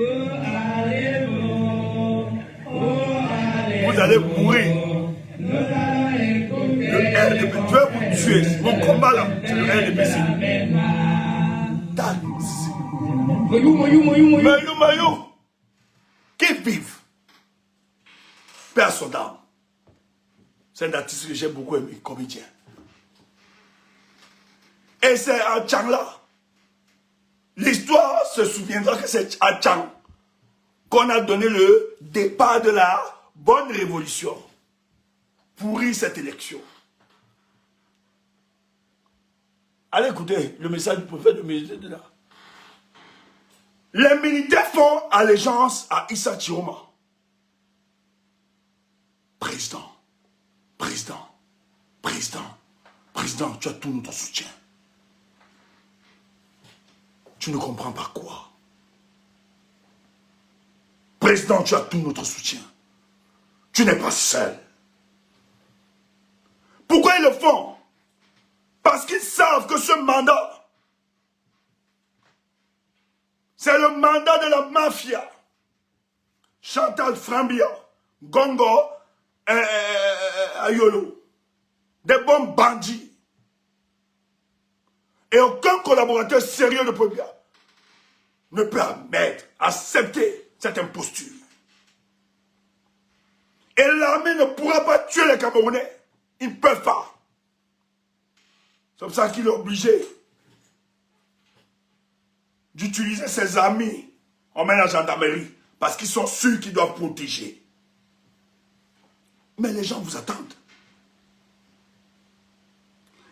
Vous allez mourir. Le RDPC, tu vas vous tuer. Mon combat là, c'est le RDPC. Mayou. Qui vive? Père son âme. C'est un artiste que j'ai beaucoup aimé, comédien. Et c'est à Tchang-là. L'histoire se souviendra que c'est à Tchang qu'on a donné le départ de la bonne révolution. Pourri cette élection. Allez écouter le message du prophète de Médée de là. Les militaires font allégeance à Issa Chiroma. Président, tu as tout notre soutien. Tu ne comprends pas quoi. Président, tu as tout notre soutien. Tu n'es pas seul. Pourquoi ils le font? Parce qu'ils savent que ce mandat, c'est le mandat de la mafia. Chantal Frambia, Gongo, Ayolo. Des bons bandits. Et aucun collaborateur sérieux de Pobia ne peut accepter cette imposture. Et l'armée ne pourra pas tuer les Camerounais. Ils ne peuvent pas. C'est comme ça qu'il est obligé d'utiliser ses amis en main la gendarmerie. Parce qu'ils sont sûrs qu'ils doivent protéger. Mais les gens vous attendent.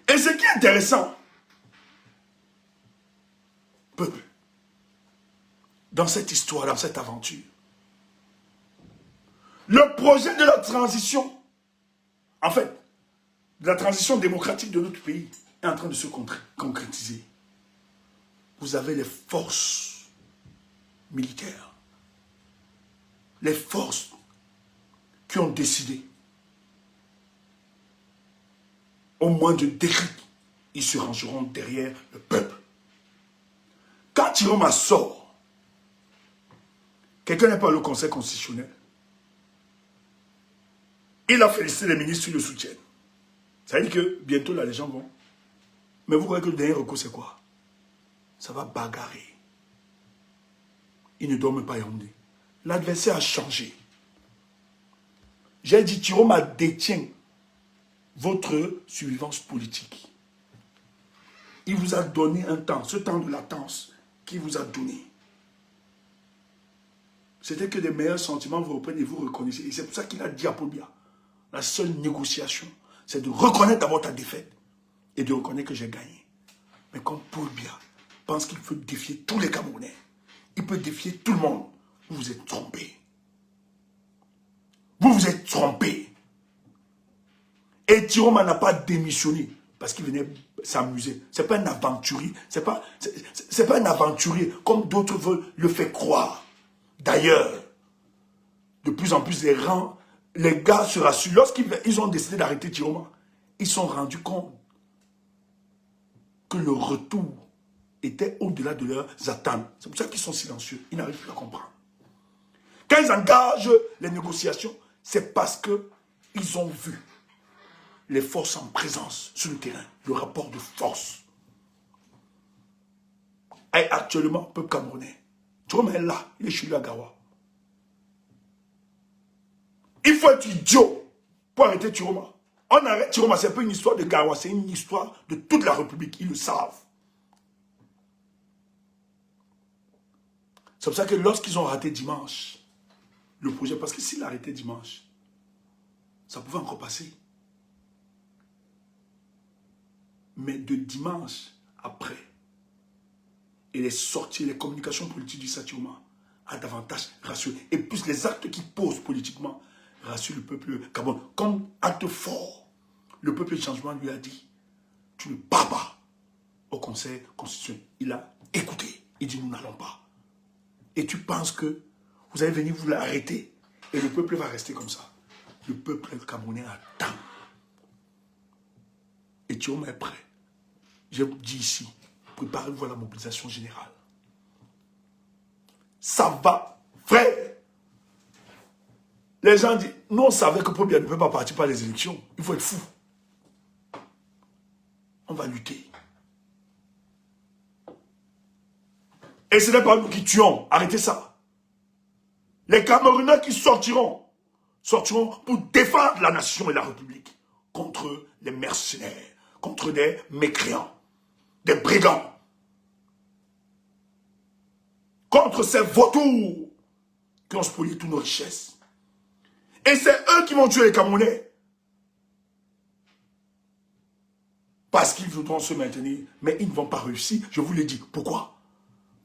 Et ce qui est intéressant, peuple, dans cette histoire, dans cette aventure, le projet de la transition, en fait, de la transition démocratique de notre pays est en train de se concrétiser. Vous avez les forces militaires, les forces qui ont décidé, au moins de décret, ils se rangeront derrière le peuple. Quand Tiroma sort, quelqu'un n'est pas au Conseil constitutionnel. Il a félicité les ministres qui le soutiennent. Ça veut dire que bientôt là, les gens vont. Mais vous croyez que le dernier recours, c'est quoi? Ça va bagarrer. Il ne dorment pas Yaoundé. L'adversaire a changé. J'ai dit, Tiroma détient votre survivance politique. Il vous a donné un temps, ce temps de latence qu'il vous a donné. C'était que des meilleurs sentiments vous reprennent et vous reconnaissez. Et c'est pour ça qu'il a dit à Pobia, la seule négociation, c'est de reconnaître d'abord ta défaite et de reconnaître que j'ai gagné. Mais comme Pobia pense qu'il peut défier tous les Camerounais, il peut défier tout le monde, vous vous êtes trompé. Vous vous êtes trompé. Et Tiroma n'a pas démissionné parce qu'il venait s'amuser. Ce n'est pas un aventurier. C'est pas un aventurier comme d'autres veulent le faire croire. D'ailleurs, de plus en plus les gars se rassurent. Lorsqu'ils ont décidé d'arrêter Tiroma, ils se sont rendus compte que le retour était au-delà de leurs attentes. C'est pour ça qu'ils sont silencieux. Ils n'arrivent plus à comprendre. Quand ils engagent les négociations, c'est parce qu'ils ont vu les forces en présence sur le terrain, le rapport de force. Et actuellement, peuple camerounais, Tiroma est là, il est chez lui à Gawa. Il faut être idiot pour arrêter Tiroma. On arrête Tiroma, ce n'est pas une histoire de Gawa, c'est une histoire de toute la République, ils le savent. C'est pour ça que lorsqu'ils ont raté dimanche, le projet, parce que s'il arrêtait dimanche, ça pouvait encore passer. Mais de dimanche après, et les sorties, les communications politiques du Tiroma a davantage rassuré. Et plus les actes qu'il pose politiquement rassurent le peuple Gabon. Comme acte fort, le peuple de changement lui a dit, tu ne pars pas au Conseil constitutionnel. Il a écouté. Il dit, nous n'allons pas. Et tu penses que vous allez venir vous l'arrêter et le peuple va rester comme ça. Le peuple camerounais attend. Et Tiroma est prêt. Je vous dis ici, préparez-vous à la mobilisation générale. Ça va, frère. Les gens disent, nous on savait que Pobia ne peut pas partir par les élections. Il faut être fou. On va lutter. Et ce n'est pas nous qui tuons. Arrêtez ça. Les Camerounais qui sortiront pour défendre la nation et la République contre les mercenaires, contre des mécréants, des brigands, contre ces vautours qui ont spolié toutes nos richesses. Et c'est eux qui vont tuer les Camerounais. Parce qu'ils voudront se maintenir, mais ils ne vont pas réussir. Je vous l'ai dit. Pourquoi?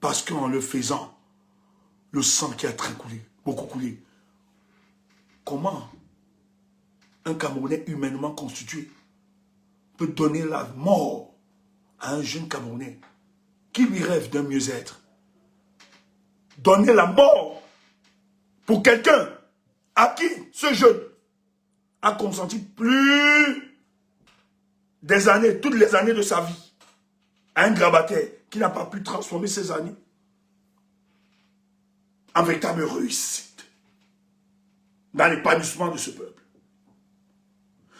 Parce qu'en le faisant, le sang qui a très coulé, beaucoup coulé. Comment un Camerounais humainement constitué peut donner la mort à un jeune Camerounais qui lui rêve d'un mieux-être? Donner la mort pour quelqu'un à qui ce jeune a consenti plus des années, toutes les années de sa vie, à un grabataire qui n'a pas pu transformer ses années en véritable réussite dans l'épanouissement de ce peuple.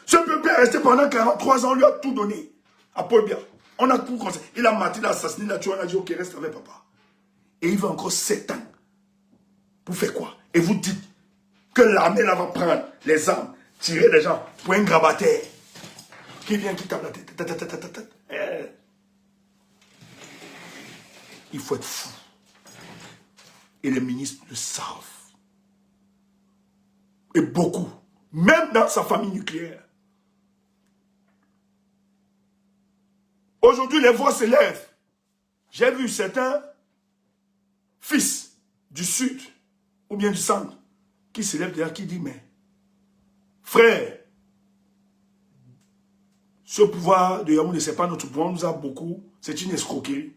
Ce peuple est resté pendant 43 ans, on lui a tout donné à Paul Biya. On a tout conseillé. Il a maté, il a assassiné, il a tué, on a dit ok, reste avec papa. Et il veut encore 7 ans. Pour faire quoi? Et vous dites que l'armée là va prendre les armes, tirer les gens pour un grabataire qui vient, qui tape la tête. Il faut être fou. Et les ministres le savent. Et beaucoup, même dans sa famille nucléaire. Aujourd'hui, les voix s'élèvent. J'ai vu certains fils du Sud ou bien du Centre qui s'élèvent derrière, qui disent, mais frère, ce pouvoir de Yaoundé, ce n'est pas notre pouvoir, on nous a beaucoup, c'est une escroquerie.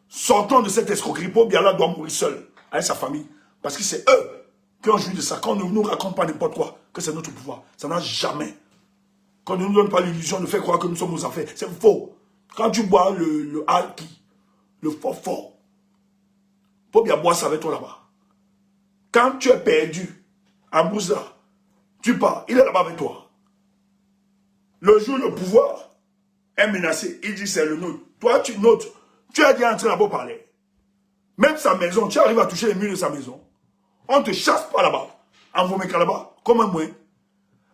Sortons de cette escroquerie. Paul Biya doit mourir seul, avec sa famille. Parce que c'est eux qui ont joui de ça. Qu'on ne nous raconte pas n'importe quoi, que c'est notre pouvoir. Ça n'a jamais. Qu'on ne nous donne pas l'illusion de faire croire que nous sommes aux affaires. C'est faux. Quand tu bois le alki, le fort, Paul Biya boit ça avec toi là-bas. Quand tu es perdu, à Bouza, tu pars, il est là-bas avec toi. Le jour où le pouvoir est menacé, il dit c'est le nôtre. Toi, tu notes. Tu es déjà entré là-bas parler. Même sa maison, tu arrives à toucher les murs de sa maison. On ne te chasse pas là-bas. En vous mettant là-bas, comme un moyen.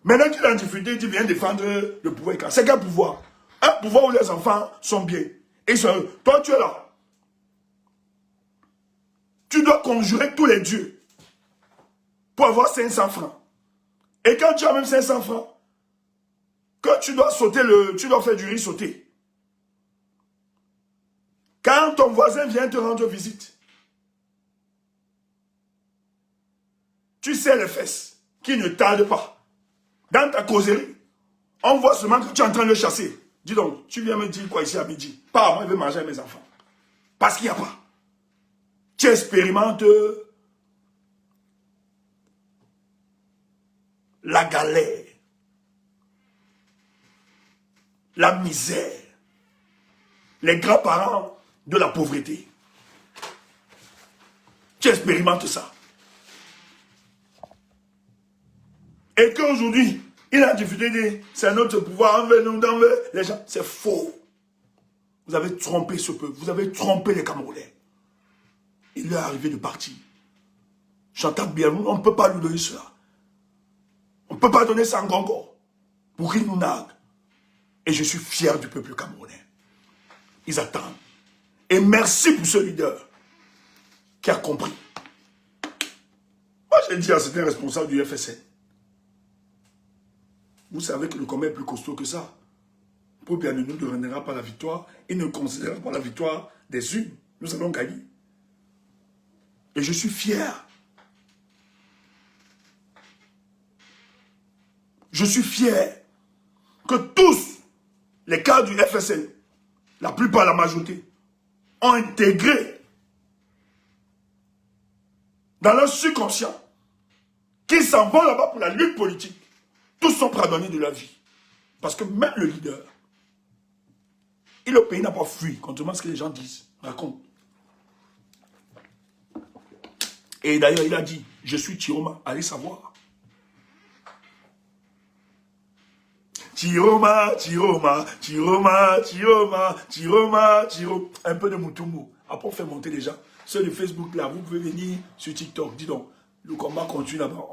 Maintenant, tu es en difficulté, tu viens défendre le pouvoir. C'est quel pouvoir? Un pouvoir où les enfants sont bien. Et ils sont heureux. Toi, tu es là. Tu dois conjurer tous les dieux pour avoir 500 francs. Et quand tu as même 500 francs, que tu dois sauter tu dois faire du riz sauté. Quand ton voisin vient te rendre visite, tu sais les fesses qui ne tardent pas. Dans ta causerie, on voit seulement que tu es en train de le chasser. Dis donc, tu viens me dire quoi ici à midi? Pas moi, je vais manger avec mes enfants. Parce qu'il n'y a pas. Tu expérimentes la galère, la misère, les grands-parents de la pauvreté. Tu expérimentes ça. Et qu'aujourd'hui, il a difficulté de dire, c'est notre pouvoir, envers nous, envers les gens. C'est faux. Vous avez trompé ce peuple, vous avez trompé les Camerounais. Il est arrivé de partir. Chantal Bialou, on ne peut pas lui donner cela. On ne peut pas donner ça en Congo pour qu'il nous nargue. Et je suis fier du peuple camerounais. Ils attendent. Et merci pour ce leader qui a compris. Moi, j'ai dit à certains responsables du FSN, vous savez que le combat est plus costaud que ça. Paul Biya ne nous donnera pas la victoire. Il ne considérera pas la victoire des unes. Nous allons gagner. Et je suis fier. Je suis fier que tous les cadres du FSN, la plupart, la majorité, ont intégré dans leur subconscient qu'ils s'en vont là-bas pour la lutte politique. Tous sont prêts à donner de leur vie. Parce que même le leader, et le pays n'a pas fui, contrairement à ce que les gens disent, racontent. Et d'ailleurs, il a dit, je suis Tiroma, allez savoir. Tiroma, Tiroma, Tiroma, Tiroma, Tiroma, Tiroma. Un peu de Mutumbu. Après, on fait monter les gens. Ceux de Facebook, là, vous pouvez venir sur TikTok. Dis donc, le combat continue là-bas.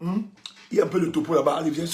Il y a un peu de topo là-bas. Allez, viens.